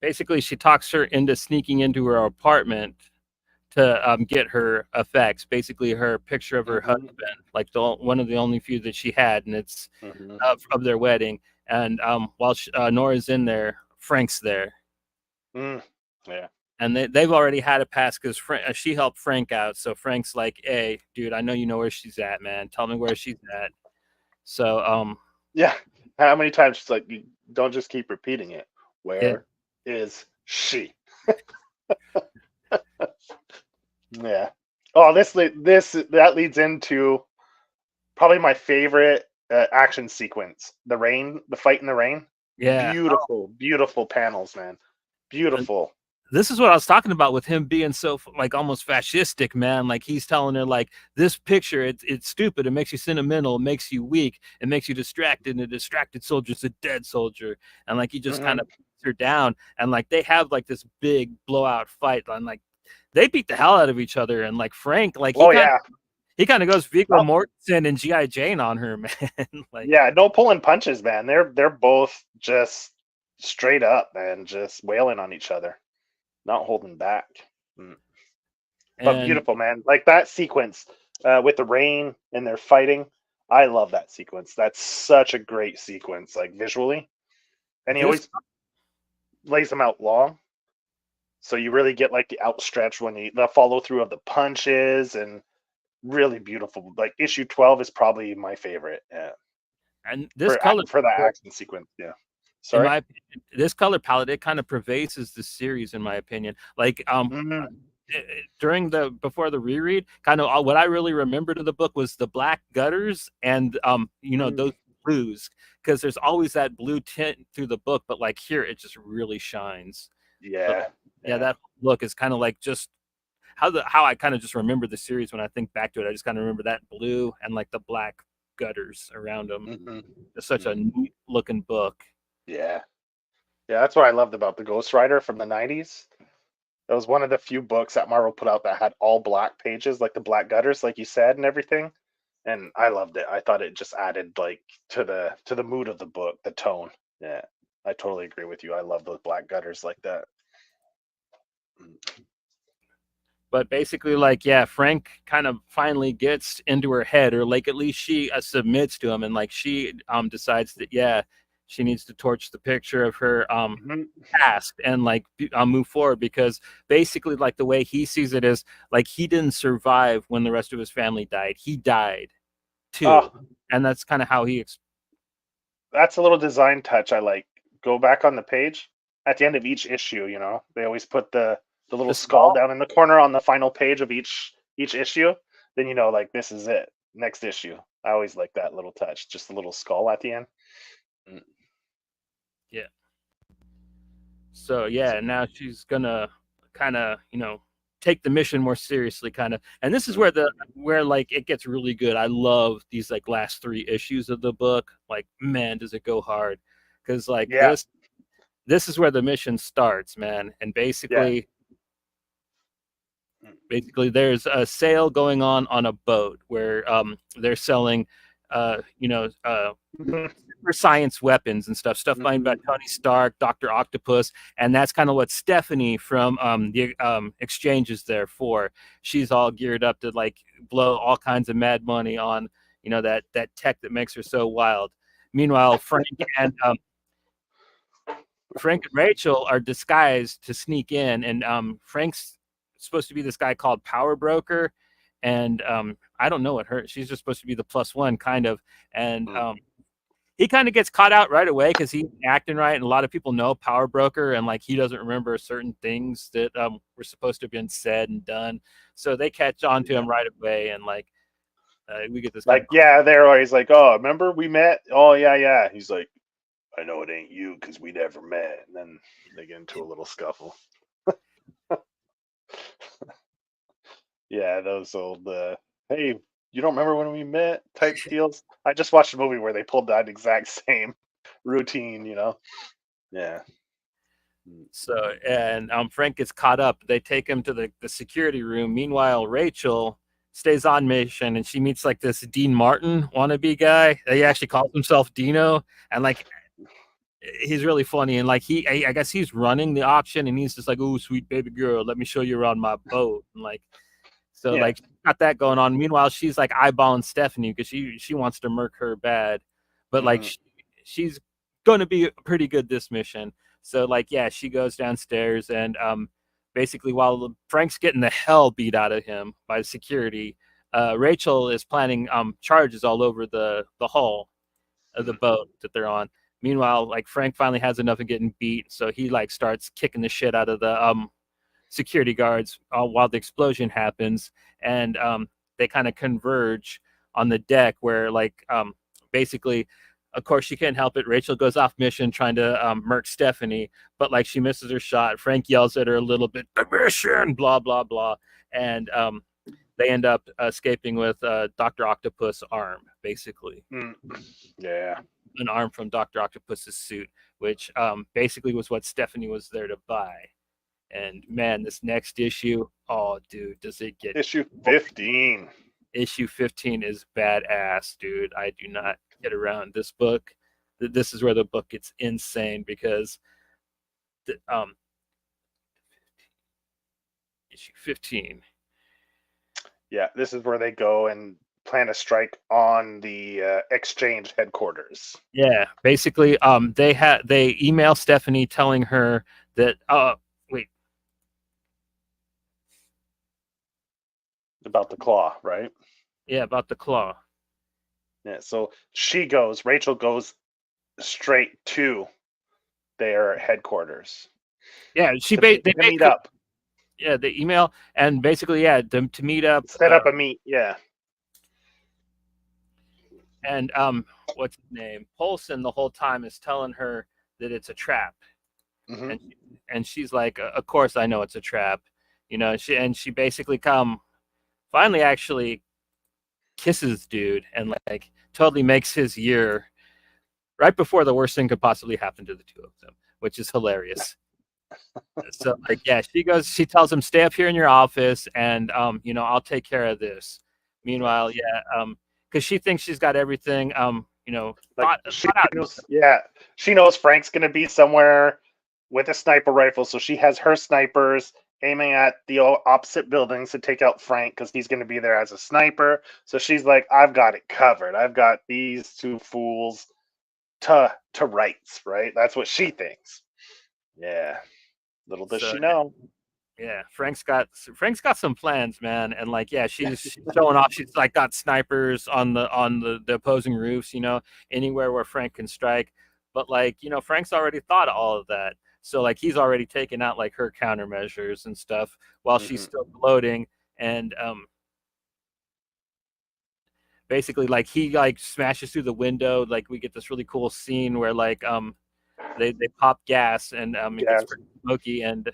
basically she talks her into sneaking into her apartment to get her effects, basically her picture of her husband, like one of the only few that she had, and it's of their wedding. And while Nora's in there, Frank's there. Yeah. And they've already had a pass because she helped Frank out. So Frank's like, hey, dude, I know you know where she's at, man. Tell me where she's at. So, yeah. How many times she's like, you don't just keep repeating it. yeah. Where is she? Yeah. Oh, that leads into probably my favorite action sequence. The fight in the rain. Yeah. Beautiful, beautiful panels, man. Beautiful. This is what I was talking about with him being so like almost fascistic, man. Like he's telling her like this picture, it's stupid. It makes you sentimental. It makes you weak. It makes you distracted. And a distracted soldier's a dead soldier. And like he just kind of puts her down. And like they have like this big blowout fight. And like they beat the hell out of each other. And like Frank, like he kind of goes Viggo Mortensen and G.I. Jane on her, man. Like yeah, no pulling punches, man. They're both just straight up, man, just wailing on each other, not holding back. But beautiful, man. Like that sequence with the rain and they're fighting. I love that sequence. That's such a great sequence, like visually. And he always lays them out long. So you really get like the outstretch the follow through of the punches, and really beautiful. Like issue 12 is probably my favorite. Yeah. And this for that action sequence. Yeah. Sorry. In my opinion, this color palette, it kind of pervades the series, in my opinion. Like before the reread, kind of what I really remembered of the book was the black gutters and those blues, because there's always that blue tint through the book, but like here it just really shines. Yeah. So, that look is kind of like just how I kind of just remember the series when I think back to it. I just kind of remember that blue and like the black gutters around them. It's such a neat looking book. Yeah. Yeah, that's what I loved about the Ghost Rider from the 90s. It was one of the few books that Marvel put out that had all black pages, like the black gutters, like you said, and everything. And I loved it. I thought it just added like to the mood of the book, the tone. Yeah. I totally agree with you. I love those black gutters like that. But basically, like, yeah, Frank kind of finally gets into her head, or like at least she submits to him, and like she decides that she needs to torch the picture of her past and like move forward, because basically like the way he sees it is like he didn't survive when the rest of his family died. He died too, and that's kind of how he. That's a little design touch I like. Go back on the page. at the end of each issue, they always put the little The skull skull. down in the corner on the final page of each issue. Then like this is it. Next issue. I always like that little touch, just a little skull at the end. Yeah. So yeah, now she's gonna kind of take the mission more seriously, kind of. And this is where like it gets really good. I love these like last 3 issues of the book. Like, man, does it go hard? Because like Yeah, this is where the mission starts, man. And yeah. basically there's a sale going on a boat where they're selling for science weapons and stuff made by Tony Stark, Dr. Octopus, and that's kind of what Stephanie from the exchange is there for. She's all geared up to like blow all kinds of mad money on that tech that makes her so wild. Meanwhile, Frank and Rachel are disguised to sneak in, and Frank's supposed to be this guy called Power Broker, and I don't know what she's just supposed to be the +1 kind of, and he kind of gets caught out right away because he's acting right, and a lot of people know Power Broker, and like he doesn't remember certain things that were supposed to have been said and done, so they catch on to him right away, and like we get this like they're always like, oh, remember we met? Oh yeah. He's like, I know it ain't you because we never met, and then they get into a little scuffle. Yeah, those old hey, you don't remember when we met type deals. I just watched a movie where they pulled that exact same routine, Yeah. So, and Frank gets caught up. They take him to the security room. Meanwhile, Rachel stays on mission, and she meets like this Dean Martin wannabe guy. He actually calls himself Dino, and like he's really funny. And like I guess he's running the auction, and he's just like, "Oh, sweet baby girl, let me show you around my boat." And like, so Yeah. like got that going on. Meanwhile, she's like eyeballing Stephanie because she wants to murk her bad, but like she's going to be pretty good this mission. So like yeah, she goes downstairs and basically while Frank's getting the hell beat out of him by security, Rachel is planning charges all over the hull of the boat that they're on. Meanwhile, like Frank finally has enough of getting beat, so he like starts kicking the shit out of the security guards while the explosion happens, and they kind of converge on the deck where like basically of course she can't help it, Rachel goes off mission trying to murk Stephanie, but like she misses her shot. Frank yells at her a little bit, the mission, blah blah blah, and they end up escaping with Dr. Octopus arm, basically. Yeah, an arm from Dr. Octopus's suit, which basically was what Stephanie was there to buy. And man, this next issue, oh dude, does it get issue 15. Issue 15 is badass, dude. I do not get around this book. This is where the book gets insane because issue 15. Yeah, this is where they go and plan a strike on the exchange headquarters. Yeah, basically they email Stephanie telling her that wait, about the claw, right? Yeah, about the claw. Yeah, so Rachel goes straight to their headquarters. Yeah, they meet up. Yeah, the email and basically to meet up, set up a meet. Yeah. And what's his name? Paulson the whole time is telling her that it's a trap, and she's like, "Of course I know it's a trap," She basically finally actually kisses dude and like totally makes his year right before the worst thing could possibly happen to the two of them, which is hilarious. So like yeah, she tells him, stay up here in your office and I'll take care of this. Meanwhile, because she thinks she's got everything thought out. She knows Frank's gonna be somewhere with a sniper rifle, so she has her snipers aiming at the opposite buildings to take out Frank because he's going to be there as a sniper. So she's like, I've got it covered. I've got these two fools to rights, right? That's what she thinks. Yeah. Little does she know. Yeah, Frank's got some plans, man, and like she's showing off. She's like got snipers on the opposing roofs, anywhere where Frank can strike. But like Frank's already thought of all of that. So like he's already taken out like her countermeasures and stuff while she's Mm-hmm. still gloating. And basically like he like smashes through the window. Like we get this really cool scene where like they pop gas and it gets Yes. pretty smoky. And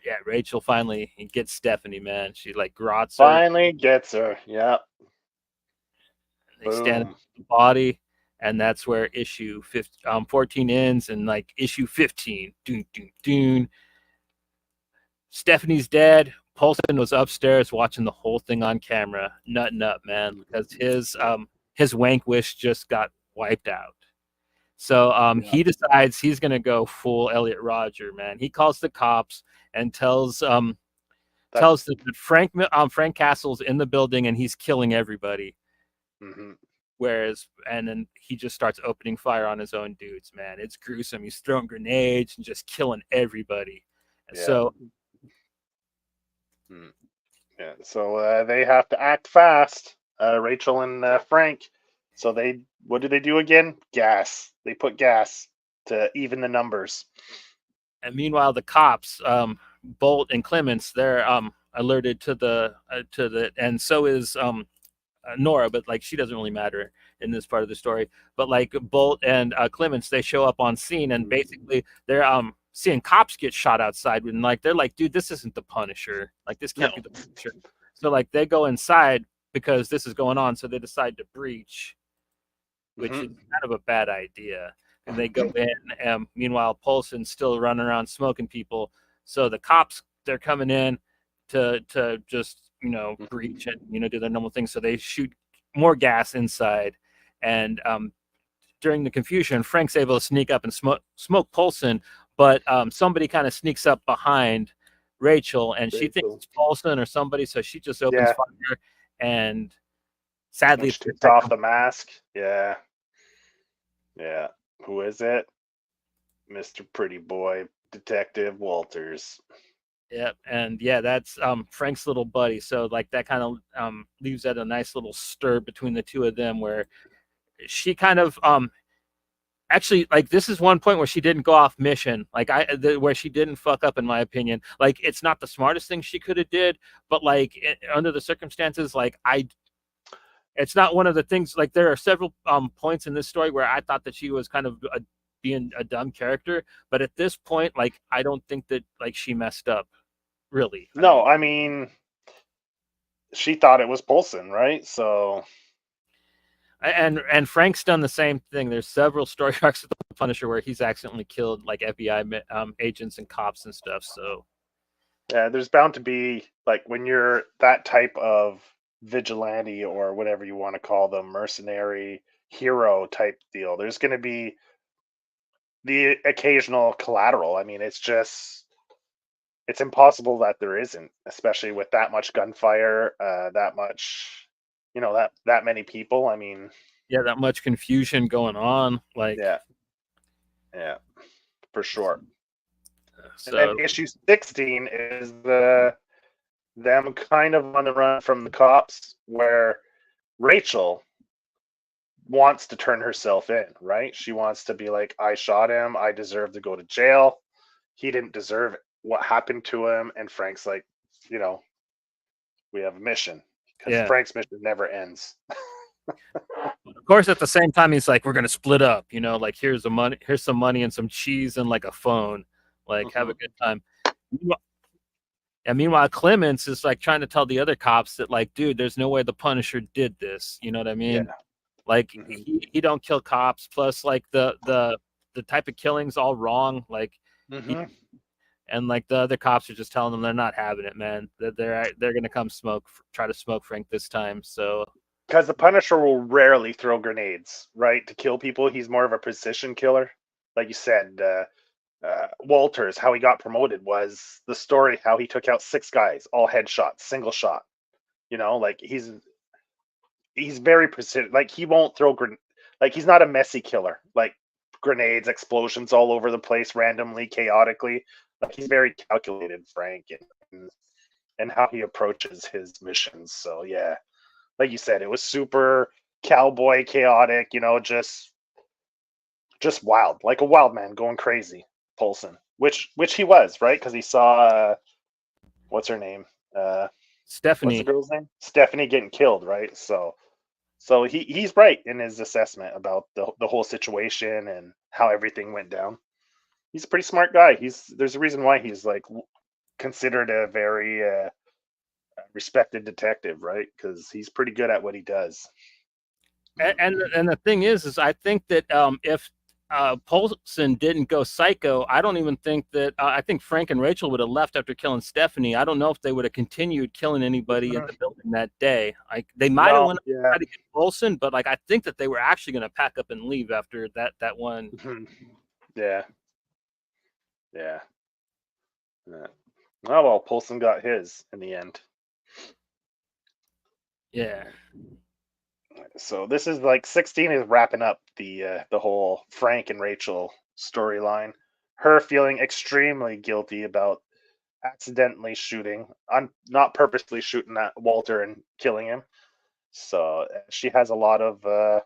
yeah, Rachel finally gets Stephanie, man. She like grots her. Finally gets her. Yep. They stand up Boom. the body, and that's where issue 14 ends. And like issue 15, doon, doon, doon. Stephanie's dead. Paulson was upstairs watching the whole thing on camera, nutting up, man, because his wank wish just got wiped out. So Yeah. he decides he's gonna go full Elliot Rodger, man. He calls the cops and That. tells them that Frank Castle's in the building and he's killing everybody. Mm-hmm. Whereas, and then he just starts opening fire on his own dudes, man. It's gruesome. He's throwing grenades and just killing everybody. Yeah. So, Yeah. So they have to act fast. Rachel and Frank. So what do they do again? Gas. They put gas to even the numbers. and meanwhile, the cops, Bolt and Clements, they're alerted to the, and so is Nora, but like she doesn't really matter in this part of the story. But like Bolt and Clements, they show up on scene, and basically they're seeing cops get shot outside, and like they're like, dude, this isn't the Punisher. Like this No. can't be the Punisher. So like they go inside because this is going on, so they decide to breach, which is kind of a bad idea. And they go in, and meanwhile, Paulson's still running around smoking people. So the cops, they're coming in to just breach and do their normal thing. So they shoot more gas inside, and during the confusion, Frank's able to sneak up and smoke Paulson, but somebody kind of sneaks up behind Rachel, and she thinks it's Paulson or somebody, so she just opens Yeah. fire, and sadly, And she takes off the mask. Yeah. Yeah. Who is it? Mr. Pretty Boy, Detective Walters. Yep, and yeah, that's Frank's little buddy. So like that kind of leaves at a nice little stir between the two of them, where she kind of actually like this is one point where she didn't go off mission, like where she didn't fuck up, in my opinion. Like it's not the smartest thing she could have did, but like under the circumstances, like it's not one of the things. Like there are several points in this story where I thought that she was kind of being a dumb character, but at this point, like I don't think that like she messed up, really. No, I mean, she thought it was Polson, right? So and Frank's done the same thing. There's several story arcs of the Punisher where he's accidentally killed like FBI agents and cops and stuff. So yeah, there's bound to be, like, when you're that type of vigilante or whatever you want to call them, mercenary hero type deal, there's going to be the occasional collateral. I mean, it's impossible that there isn't, especially with that much gunfire, that much, that many people. I mean, yeah, that much confusion going on, like yeah, for sure. And then so issue 16 is them kind of on the run from the cops, where Rachel wants to turn herself in, right? She wants to be like, I shot him. I deserve to go to jail. He didn't deserve it. What happened to him? And Frank's like, we have a mission, because yeah. Frank's mission never ends. Of course, at the same time, he's like, we're gonna split up. Like here's some money and some cheese and like a phone. Like have a good time. And meanwhile, Clements is like trying to tell the other cops that like, dude, there's no way the Punisher did this. You know what I mean? Yeah. Like he don't kill cops. Plus, like the type of killing's all wrong. Like, and like the other cops are just telling them they're not having it, man. That they're gonna come try to smoke Frank this time. So because the Punisher will rarely throw grenades, right, to kill people. He's more of a precision killer, like you said. Walters, how he got promoted was the story how he took out 6 guys, all headshots, single shot. Like he's very precision. Like he won't throw like he's not a messy killer. Like grenades, explosions all over the place, randomly, chaotically. Like he's very calculated, Frank, and how he approaches his missions. So yeah, like you said, it was super cowboy, chaotic. Just wild, like a wild man going crazy. Paulson, which he was, right? Because he saw what's her name? What's the Stephanie. girl's name? Stephanie getting killed, right? So he's right in his assessment about the whole situation and how everything went down. He's a pretty smart guy. There's a reason why he's like considered a very respected detective, right? Because he's pretty good at what he does. And the thing is I think that if Paulson didn't go psycho, I don't even think that I think Frank and Rachel would have left after killing Stephanie. I don't know if they would have continued killing anybody in the building that day. Like they might have No, went to yeah, try to get Paulson, but like I think that they were actually going to pack up and leave after that one. yeah, yeah. Yeah. Oh well, Paulson got his in the end. Yeah. So this is like 16 is wrapping up the whole Frank and Rachel storyline. Her feeling extremely guilty about accidentally shooting, not purposely shooting at Walter and killing him. So she has a lot of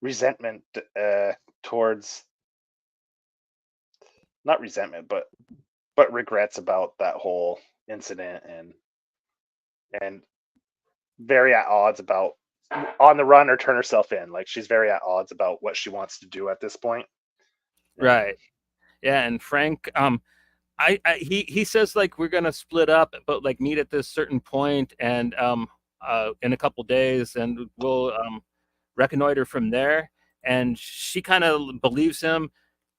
resentment towards, not resentment, but regrets about that whole incident, and very at odds about on the run or turn herself in. Like she's very at odds about what she wants to do at this point. Right. Yeah, and Frank he says like we're gonna split up, but like meet at this certain point, and in a couple days, and we'll reconnoiter from there. And she kind of believes him.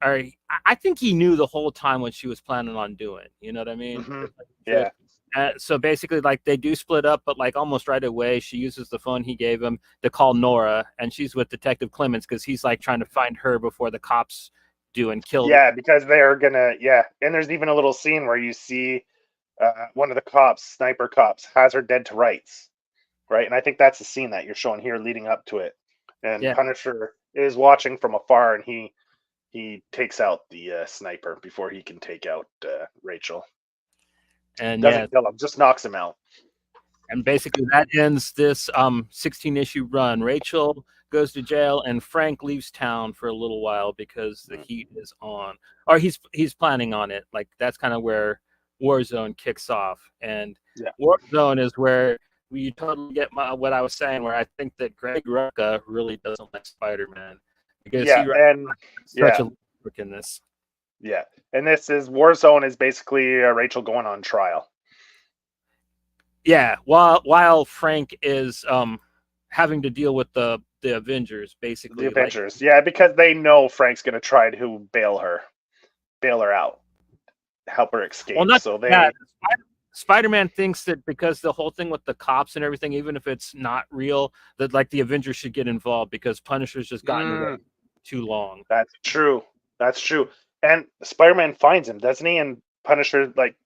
Or I think he knew the whole time what she was planning on doing. You know what I mean? Mm-hmm. So, Yeah. so basically, like they do split up, but like almost right away, she uses the phone he gave him to call Nora, and she's with Detective Clements because he's like trying to find her before the cops do and kill. Yeah, because they're gonna. Yeah, and there's even a little scene where you see one of the cops, sniper cops, has her dead to rights, right? And I think that's the scene that you're showing here, leading up to it. And Yeah, Punisher is watching from afar, and he takes out the sniper before he can take out Rachel. and yeah, Doesn't kill him, just knocks him out. and basically that ends this 16 issue run. Rachel goes to jail, and Frank leaves town for a little while because the heat is on, or he's planning on it. Like that's kind of where Warzone kicks off, and Yeah. Warzone is where you totally get what I was saying, where I think that Greg Rucka really doesn't like Spider-Man because Yeah, he writes and such yeah, a work in this. yeah, and this is Warzone is basically Rachel going on trial. Yeah, while Frank is having to deal with the Avengers, The basically. Avengers, like, yeah, because they know Frank's gonna try to bail her out, help her escape. Well, not so they. that. Spider-Man thinks that because the whole thing with the cops and everything, even if it's not real, that like the Avengers should get involved because Punisher's just gotten away too long. That's true. That's true. And Spider-Man finds him, doesn't he? And Punisher like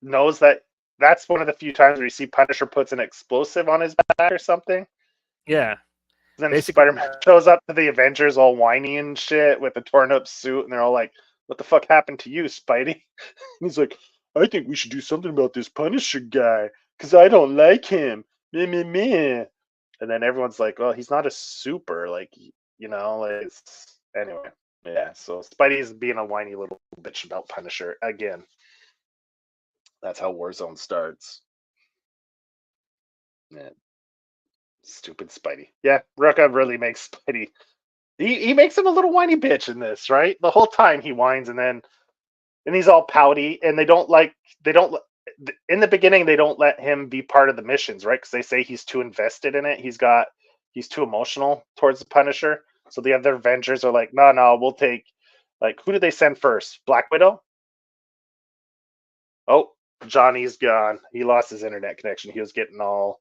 knows that. That's one of the few times where you see Punisher puts an explosive on his back or something. Yeah. Then Basically, Spider-Man shows up to the Avengers all whiny and shit with a torn up suit, and they're all like, "What the fuck happened to you, Spidey?" He's like, "I think we should do something about this Punisher guy because I don't like him." Meh, meh, meh. And then everyone's like, "Well, he's not a super, like like it's anyway." Yeah, so Spidey's being a whiny little bitch about Punisher again. That's how Warzone starts. Yeah. Stupid Spidey. Yeah, Rucka really makes Spidey. He makes him a little whiny bitch in this, right? The whole time he whines, and he's all pouty, and they don't in the beginning they don't let him be part of the missions, right? Because they say he's too invested in it. He's too emotional towards the Punisher. So the other Avengers are like, no, we'll take, like, who did they send first? Black Widow? Oh, Johnny's gone. He lost his internet connection. He was getting all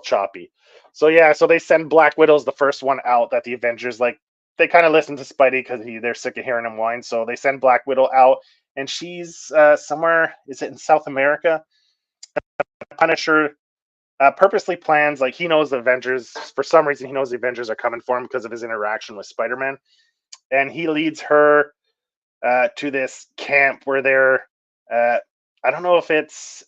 choppy. So yeah, so they send Black Widow's the first one out that the Avengers like. They kind of listen to Spidey because they're sick of hearing him whine. So they send Black Widow out, and she's somewhere. Is it in South America? Punisher purposely plans, like he knows the Avengers for some reason. He knows the Avengers are coming for him because of his interaction with Spider-Man, and he leads her to this camp where they're. I don't know if it's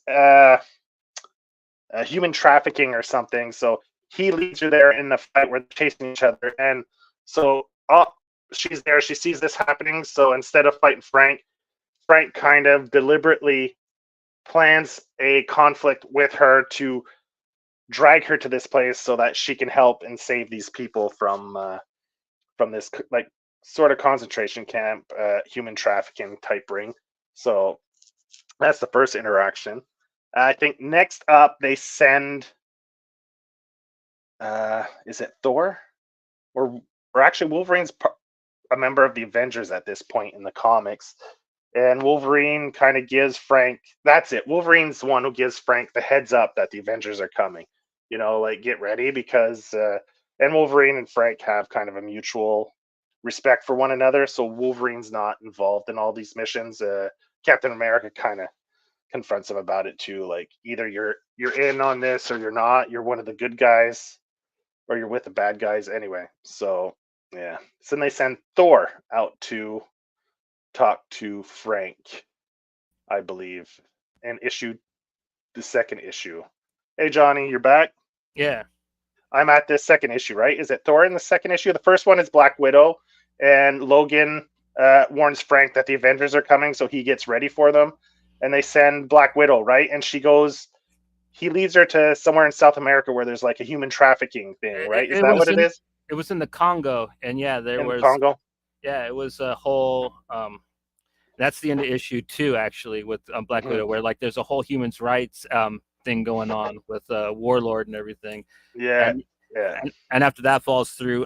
human trafficking or something. So he leads her there in the fight where they're chasing each other, and so she's there. She sees this happening. So instead of fighting Frank, Frank kind of deliberately plans a conflict with her to drag her to this place so that she can help and save these people from this like sort of concentration camp, human trafficking type ring. So that's the first interaction. I think next up they send is it Thor or actually Wolverine's a member of the Avengers at this point in the comics. And Wolverine kind of gives Frank, that's it. Wolverine's the one who gives Frank the heads up that the Avengers are coming. You know, like get ready because and Wolverine and Frank have kind of a mutual respect for one another. So Wolverine's not involved in all these missions. Captain America kind of confronts him about it too. Like either you're in on this or you're not. You're one of the good guys or you're with the bad guys anyway. So yeah. So then they send Thor out to talk to Frank, I believe, and issue the second issue. Hey Johnny, you're back? Yeah. I'm at this second issue, right? Is it Thor in the second issue? The first one is Black Widow, and Logan warns Frank that the Avengers are coming, so he gets ready for them. And they send Black Widow, right? And she goes, he leads her to somewhere in South America where there's like a human trafficking thing, right? Is that what it is? It was in the Congo, and yeah, there In was Congo? yeah, it was a whole that's the end of issue 2 actually with Black Widow, where like there's a whole human rights thing going on with Warlord and everything. Yeah. And Yeah. and after that falls through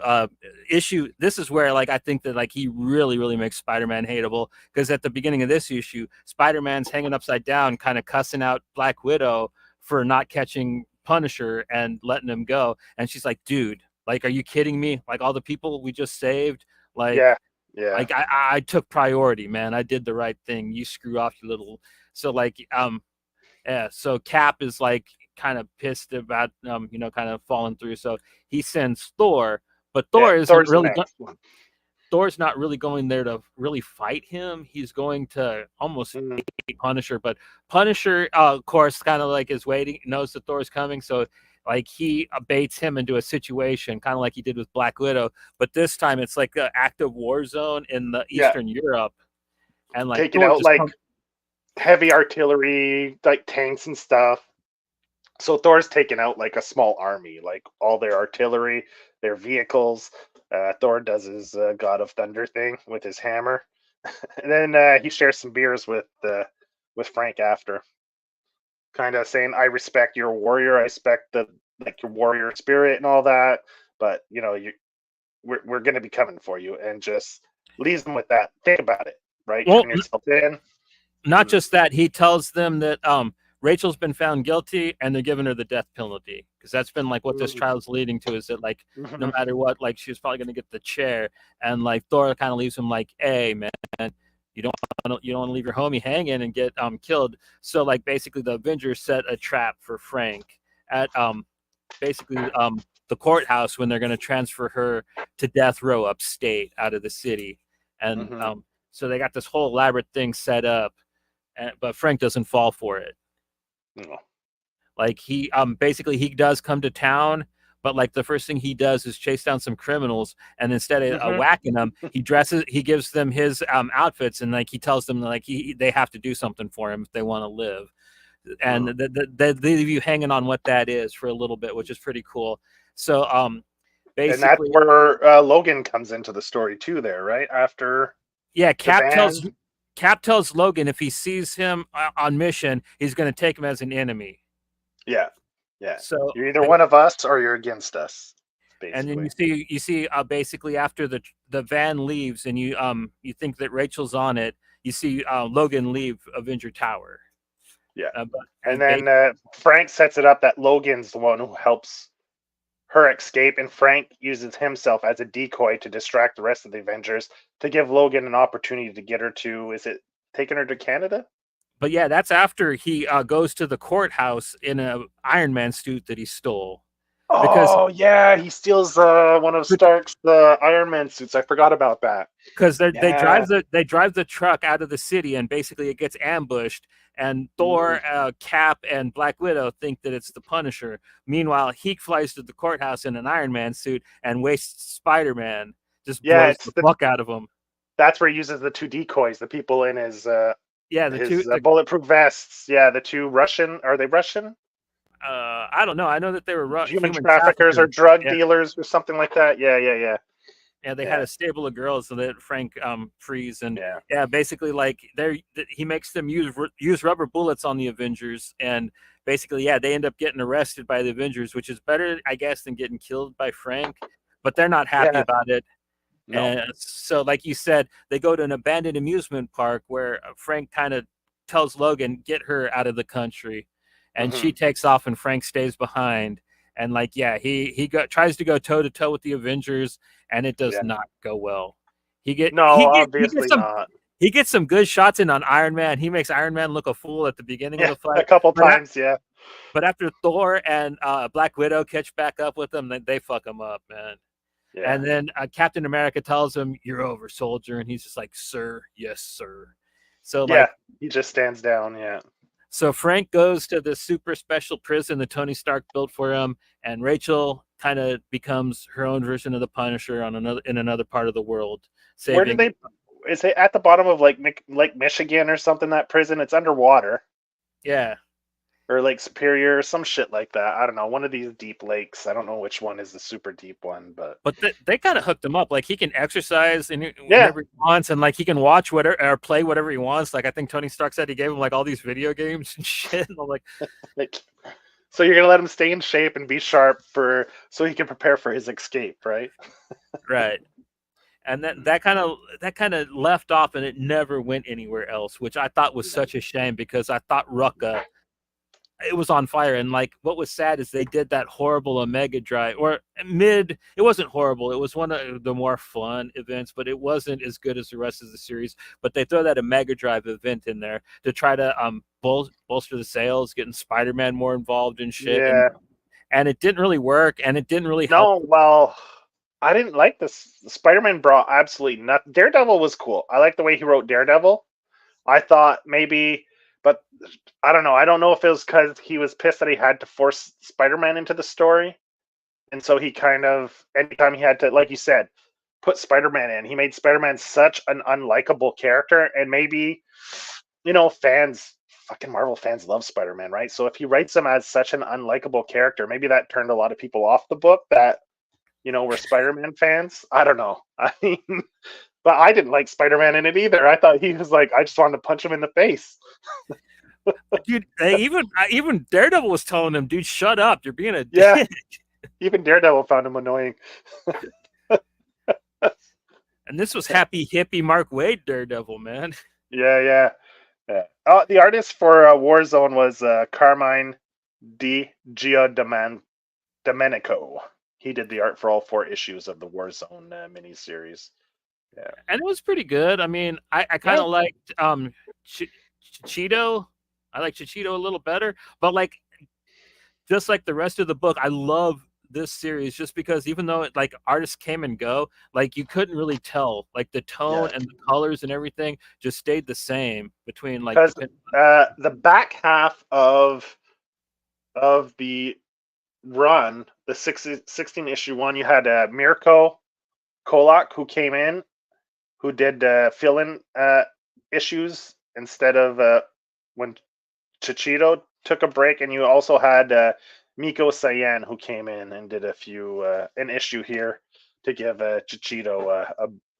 issue, this is where like I think that like he really makes Spider-Man hateable, because at the beginning of this issue, Spider-Man's hanging upside down kind of cussing out Black Widow for not catching Punisher and letting him go, and she's like, dude, like, are you kidding me? Like all the people we just saved, like yeah. like I took priority, man. I did the right thing. You screw off, you little. So like yeah, so Cap is like kind of pissed about kind of falling through. So he sends Thor, but Thor isn't Thor's really next one. Thor's not really going there to really fight him. He's going to almost hate Punisher, but Punisher, of course, kind of like is waiting, knows that Thor's coming, so like he baits him into a situation, kind of like he did with Black Widow. But this time it's like an active war zone in the Eastern Europe, and like taking Thor out just like heavy artillery, like tanks and stuff. So Thor's taken out like a small army, like all their artillery, their vehicles. Thor does his God of Thunder thing with his hammer, and then he shares some beers with Frank after, kind of saying, "I respect your warrior. I respect the like your warrior spirit and all that, but you know we're going to be coming for you," and just leaves them with that. Think about it, right? well, Turn yourself in. not just that, he tells them that Rachel's been found guilty and they're giving her the death penalty, because that's been like what this trial is leading to, is that like no matter what, like she's probably going to get the chair. And like Thor kind of leaves him like, hey man, you don't want to leave your homie hanging and get killed. So like basically the Avengers set a trap for Frank at basically the courthouse when they're going to transfer her to death row upstate out of the city. And so they got this whole elaborate thing set up, but Frank doesn't fall for it. No. Like he basically he does come to town, but like the first thing he does is chase down some criminals, and instead of whacking them, he gives them his outfits, and like he tells them like they have to do something for him if they want to live, and they leave you hanging on what that is for a little bit, which is pretty cool. So basically, and that's where Logan comes into the story too. There, right after. Yeah, Cap tells Logan if he sees him on mission, he's going to take him as an enemy. Yeah. So you're either one of us or you're against us. Basically. And then you see basically after the van leaves and you think that Rachel's on it, you see Logan leave Avenger Tower. Yeah, and then Frank sets it up that Logan's the one who helps her escape, and Frank uses himself as a decoy to distract the rest of the Avengers to give Logan an opportunity to get her to, is it taking her to Canada? But yeah, that's after he goes to the courthouse in a Iron Man suit that he stole. Oh yeah, he steals one of Stark's Iron Man suits. I forgot about that. Because they drive the truck out of the city, and basically it gets ambushed. And Thor, Cap, and Black Widow think that it's the Punisher. Meanwhile, he flies to the courthouse in an Iron Man suit and wastes Spider-Man. just Yeah, blows it's the fuck out of them. that's where he uses the two decoys, the people in his Yeah, bulletproof vests. Yeah, the two Russian. Are they Russian? I don't know. I know that they were Human human traffickers or traffickers. drug Yeah, dealers or something like that. Yeah, yeah, yeah, yeah. They had yeah, a stable of girls so that Frank frees, and yeah, yeah, basically like he makes them use rubber bullets on the Avengers, and basically yeah, they end up getting arrested by the Avengers, which is better I guess than getting killed by Frank, but they're not happy yeah. about it. No. And so, like you said, they go to an abandoned amusement park where Frank kind of tells Logan, get her out of the country. And Hmm. she takes off and Frank stays behind. And like, yeah, tries to go toe to toe with the Avengers, and it does Yeah. not go well. No, obviously not. He gets some good shots in on Iron Man. He makes Iron Man look a fool at the beginning of Yeah, the a fight. couple But times. Yeah, but after Thor and Black Widow catch back up with him, they fuck him up, man. yeah, And then Captain America tells him, "You're over, soldier," and he's just like, "Sir, yes, sir." So yeah. like, He just stands down. Yeah, so Frank goes to the super special prison that Tony Stark built for him, and Rachel kind of becomes her own version of the Punisher in another part of the world, where did saving. they? Is it at the bottom of Lake Michigan or something? That prison. It's underwater. Yeah, Or Lake Superior or some shit like that. I don't know. One of these deep lakes. I don't know which one is the super deep one, but but they kind of hooked him up. Like he can exercise yeah. whenever he wants, and like he can watch whatever or play whatever he wants. Like I think Tony Stark said he gave him like all these video games and shit. And I'm like, Like, so you're gonna let him stay in shape and be sharp so he can prepare for his escape, right? right. And that kind of left off, and it never went anywhere else, which I thought was such a shame because I thought Rucka it was on fire. And like what was sad is they did that horrible Omega Drive or mid. It wasn't horrible. It was one of the more fun events, but it wasn't as good as the rest of the series. But they throw that Omega Drive event in there to try to bolster the sales, getting Spider-Man more involved in shit, Yeah. and it didn't really work, and it didn't really help. No, well, I didn't like this. Spider-Man brought absolutely nothing. Daredevil was cool. I like the way he wrote Daredevil. I thought maybe, but I don't know. I don't know if it was because he was pissed that he had to force Spider-Man into the story. And so he kind of, anytime he had to, like you said, put Spider-Man in, he made Spider-Man such an unlikable character. And maybe, fucking Marvel fans love Spider-Man, right? So if he writes him as such an unlikable character, maybe that turned a lot of people off the book that, were Spider-Man fans. I don't know. I mean, but I didn't like Spider-Man in it either. I thought he was like, I just wanted to punch him in the face. Dude, even Daredevil was telling him, "Dude, shut up! You're being a Yeah. dick." Even Daredevil found him annoying. And this was happy hippie Mark Waid Daredevil, man. Yeah. The artist for Warzone was Carmine Di Domenico. He did the art for all 4 issues of the Warzone miniseries. Yeah, And it was pretty good. I mean, I kind of liked Chichito. I like Chichito a little better, but like just like the rest of the book, I love this series just because even though like artists came and go, like you couldn't really tell, like the tone and the colors and everything just stayed the same between like because the back half of the run, the 16 issue one, you had Mirko Kolak who came in, who did fill-in issues instead of when Chichito took a break, and you also had Miko Sayan who came in and did an issue here to give Chichito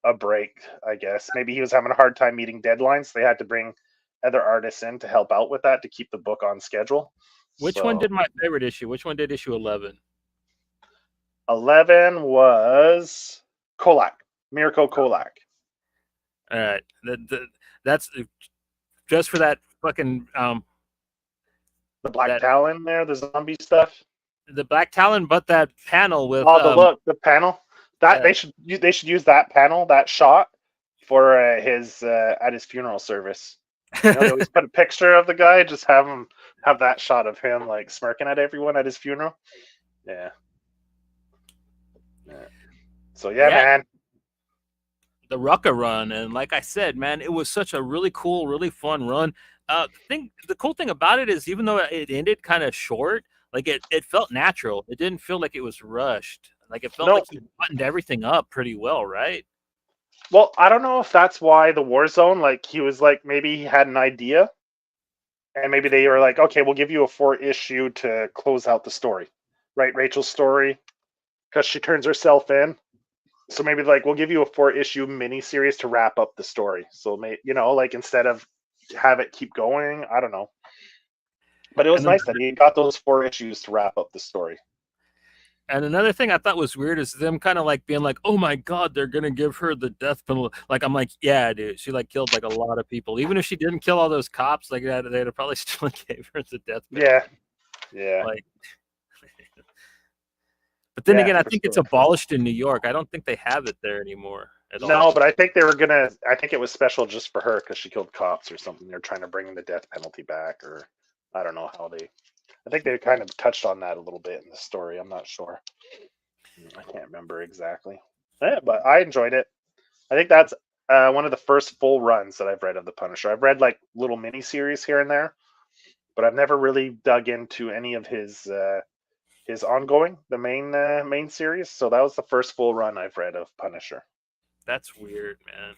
a break. I guess maybe he was having a hard time meeting deadlines. They had to bring other artists in to help out with that to keep the book on schedule. Which one did my favorite issue? Which one did issue 11? 11 was Kolak, Mirko Kolak. All right, that's just for that fucking the Black Talon there, the zombie stuff. The Black Talon, but that panel with the panel that they should use that panel, that shot for his at his funeral service. They always put a picture of the guy, just have that shot of him like smirking at everyone at his funeral. Yeah. So man. The Rucka run, and like I said, man, it was such a really cool, really fun run. The cool thing about it is even though it ended kind of short, like it felt natural. It didn't feel like it was rushed. Like it felt No, like he buttoned everything up pretty well, right? well, I don't know if that's why the Warzone, like he was like maybe he had an idea, and maybe they were like, okay, we'll give you a 4 issue to close out the story, right? Rachel's story, because she turns herself in. So maybe like we'll give you a 4 issue miniseries to wrap up the story. So like instead of have it keep going, I don't know. But it was And then nice that he got those 4 issues to wrap up the story. And another thing I thought was weird is them kind of like being like, "Oh my god, they're gonna give her the death penalty." Like I'm like, "Yeah, dude, she like killed like a lot of people. Even if she didn't kill all those cops, like that, they'd have probably still gave her the death penalty." Yeah, yeah, Like, but then yeah, again, I for think it's sure. abolished in New York. I don't think they have it there anymore at No, all. but I think they were gonna. I think it was special just for her because she killed cops or something. They're trying to bring the death penalty back, or I don't know how they. I think they kind of touched on that a little bit in the story. I'm not sure. I can't remember exactly. Yeah, but I enjoyed it. I think that's one of the first full runs that I've read of the Punisher. I've read like little mini series here and there, but I've never really dug into any of his ongoing, the main series. So that was the first full run I've read of Punisher. That's weird, man.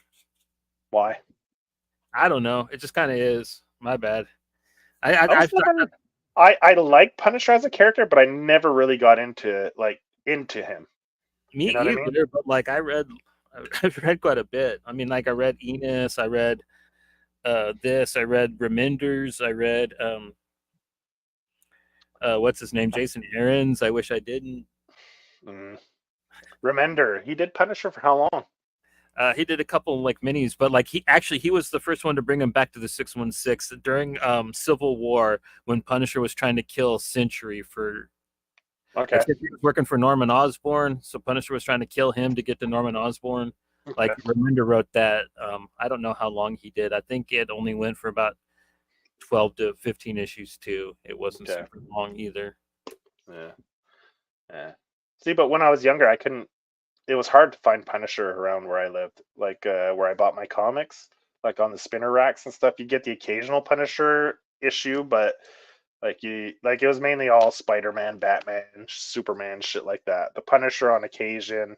Why? I don't know. It just kind of is. My bad. I was I've never. I like Punisher as a character, but I never really got into him. me You know what I mean? either, but like I've read quite a bit. I mean, like I read Enos, I read this, I read Reminders, I read what's his name, Jason Aaron's. I wish I didn't. Mm. Remender, he did Punisher for how long? He did a couple like minis, but like he was the first one to bring him back to the 616 during Civil War when Punisher was trying to kill Century for Okay. like he was working for Norman Osborn, so Punisher was trying to kill him to get to Norman Osborn. Like Okay. Remender wrote that. I don't know how long he did. I think it only went for about 12 to 15 issues too. It wasn't Okay. super long either. Yeah. Yeah. See, but when I was younger, I couldn't. It was hard to find Punisher around where I lived, like where I bought my comics, like on the spinner racks and stuff. You get the occasional Punisher issue, but like it was mainly all Spider-Man, Batman, Superman, shit like that. The Punisher on occasion,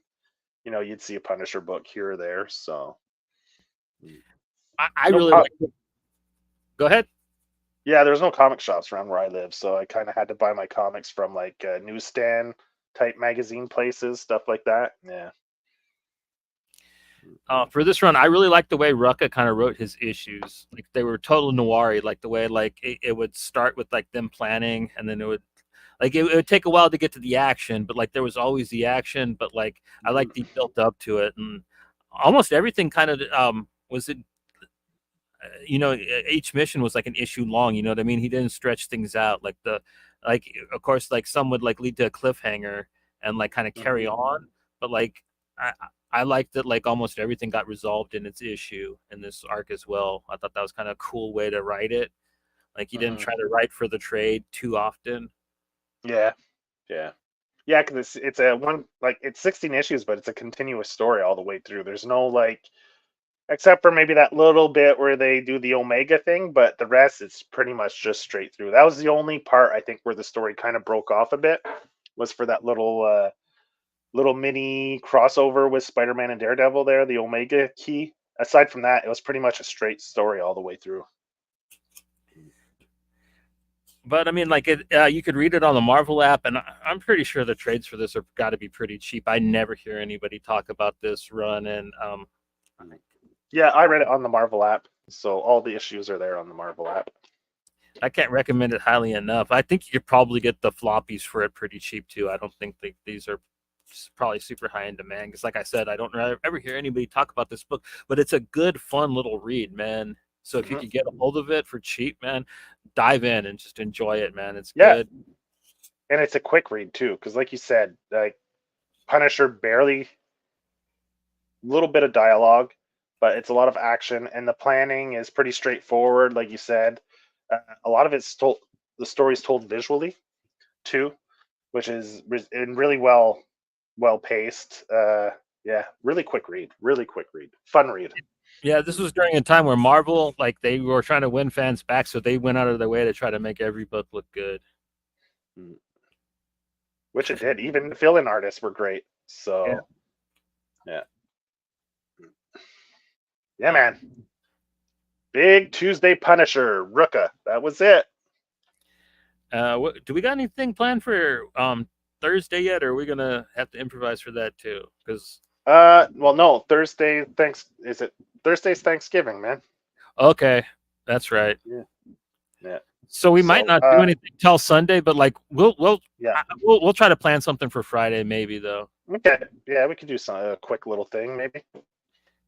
you'd see a Punisher book here or there. So I no, really like it. Go ahead. yeah, there's no comic shops around where I live, so I kind of had to buy my comics from like newsstand type magazine places, stuff like that. Yeah. For this run, I really like the way Rucka kind of wrote his issues. Like they were total noir, like the way like it would start with like them planning, and then it would take a while to get to the action, but like there was always the action. But like I liked he built up to it, and almost everything kind of was it. Each mission was like an issue long. You know what I mean? He didn't stretch things out like of course like some would like lead to a cliffhanger and like kind of carry on, but like I I liked that like almost everything got resolved in its issue in this arc as well. I thought that was kind of a cool way to write it. Like he didn't Mm-hmm. try to write for the trade too often. Yeah, yeah, yeah. Because it's a one like it's 16 issues, but it's a continuous story all the way through. There's no like, except for maybe that little bit where they do the Omega thing, but the rest it's pretty much just straight through. That was the only part I think where the story kind of broke off a bit, was for that little mini crossover with Spider-Man and Daredevil there, the Omega key. Aside from that, it was pretty much a straight story all the way through. But I mean, like you could read it on the Marvel app, and I'm pretty sure the trades for this are got to be pretty cheap. I never hear anybody talk about this run, and Yeah, I read it on the Marvel app, so all the issues are there on the Marvel app. I can't recommend it highly enough. I think you could probably get the floppies for it pretty cheap too. I don't think these are probably super high in demand because, like I said, I don't ever hear anybody talk about this book. But it's a good, fun little read, man. So if you could get a hold of it for cheap, man, dive in and just enjoy it, man. It's Yeah, good. and it's a quick read too, because like you said, like Punisher barely, little bit of dialogue, but it's a lot of action, and the planning is pretty straightforward. Like you said, a lot of it's told. The story's told visually too, which is and really well paced. Yeah, really quick read, fun read. Yeah, this was during a time where Marvel, like, they were trying to win fans back, so they went out of their way to try to make every book look good. Mm. which it did. Even the fill-in artists were great. So, yeah, man. Big Tuesday Punisher, Rucka. That was it. Do we got anything planned for Thursday yet, or are we gonna have to improvise for that too? Because well, no, Thursday's Thanksgiving, man. okay, that's right. Yeah. So we might not do anything till Sunday, but like we'll try to plan something for Friday, maybe though. Okay. Yeah, we could do a quick little thing, maybe.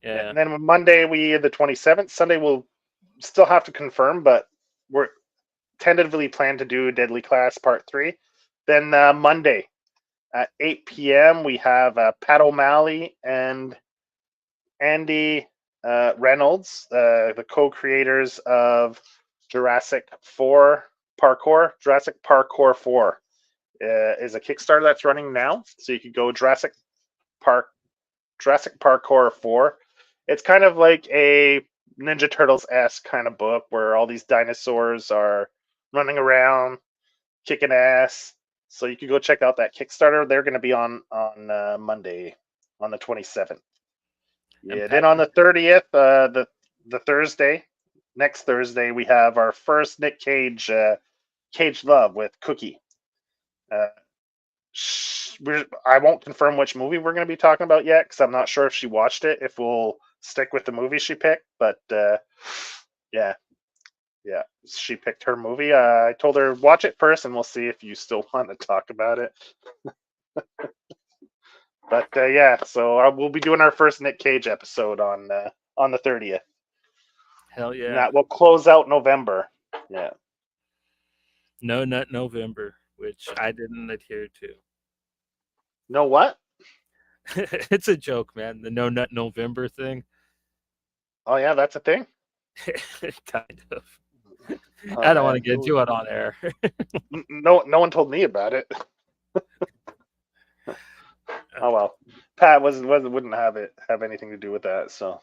Yeah. And then Monday, the 27th. Sunday, we'll still have to confirm, but we're tentatively planned to do Deadly Class Part 3. Then Monday at 8 p.m., we have Pat O'Malley and Andy Reynolds, the co-creators of Jurassic Parkour 4 is a Kickstarter that's running now. So you could go Jurassic Parkour 4. It's kind of like a Ninja Turtles-esque kind of book where all these dinosaurs are running around, kicking ass. So you could go check out that Kickstarter. They're going to be on Monday, on the 27th. Yeah. Then on the 30th, the Thursday, next Thursday, we have our first Nick Cage Cage Love with Cookie. I won't confirm which movie we're going to be talking about yet because I'm not sure if she watched it. If we'll stick with the movie she picked, but yeah, she picked her movie. I told her watch it first, and we'll see if you still want to talk about it. But yeah, so we'll be doing our first Nick Cage episode on the 30th. Hell yeah! And that will close out November. Yeah. No Nut November, which I didn't adhere to. No what? It's a joke, man. The No Nut November thing. Oh yeah, that's a thing. Kind of. I don't want to get into it on air. No one told me about it. Oh well, Pat wouldn't have anything to do with that. So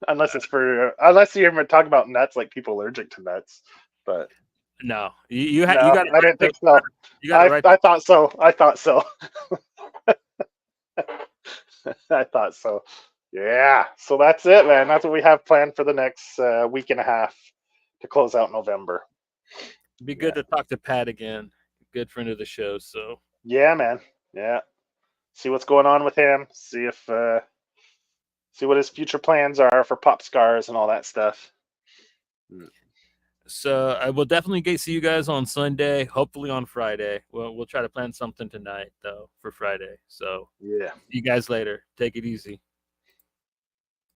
unless you're talking about nuts, like people allergic to nuts, but no, you got it. I didn't think so. I thought so. I thought so. I thought so. Yeah. So that's it, man. That's what we have planned for the next week and a half to close out November. It'd be good to talk to Pat again. Good friend of the show. So yeah, man. Yeah. See what's going on with him. See what his future plans are for Pop Scars and all that stuff. So I will definitely see you guys on Sunday. Hopefully on Friday. We'll try to plan something tonight though for Friday. So yeah. See you guys later. Take it easy.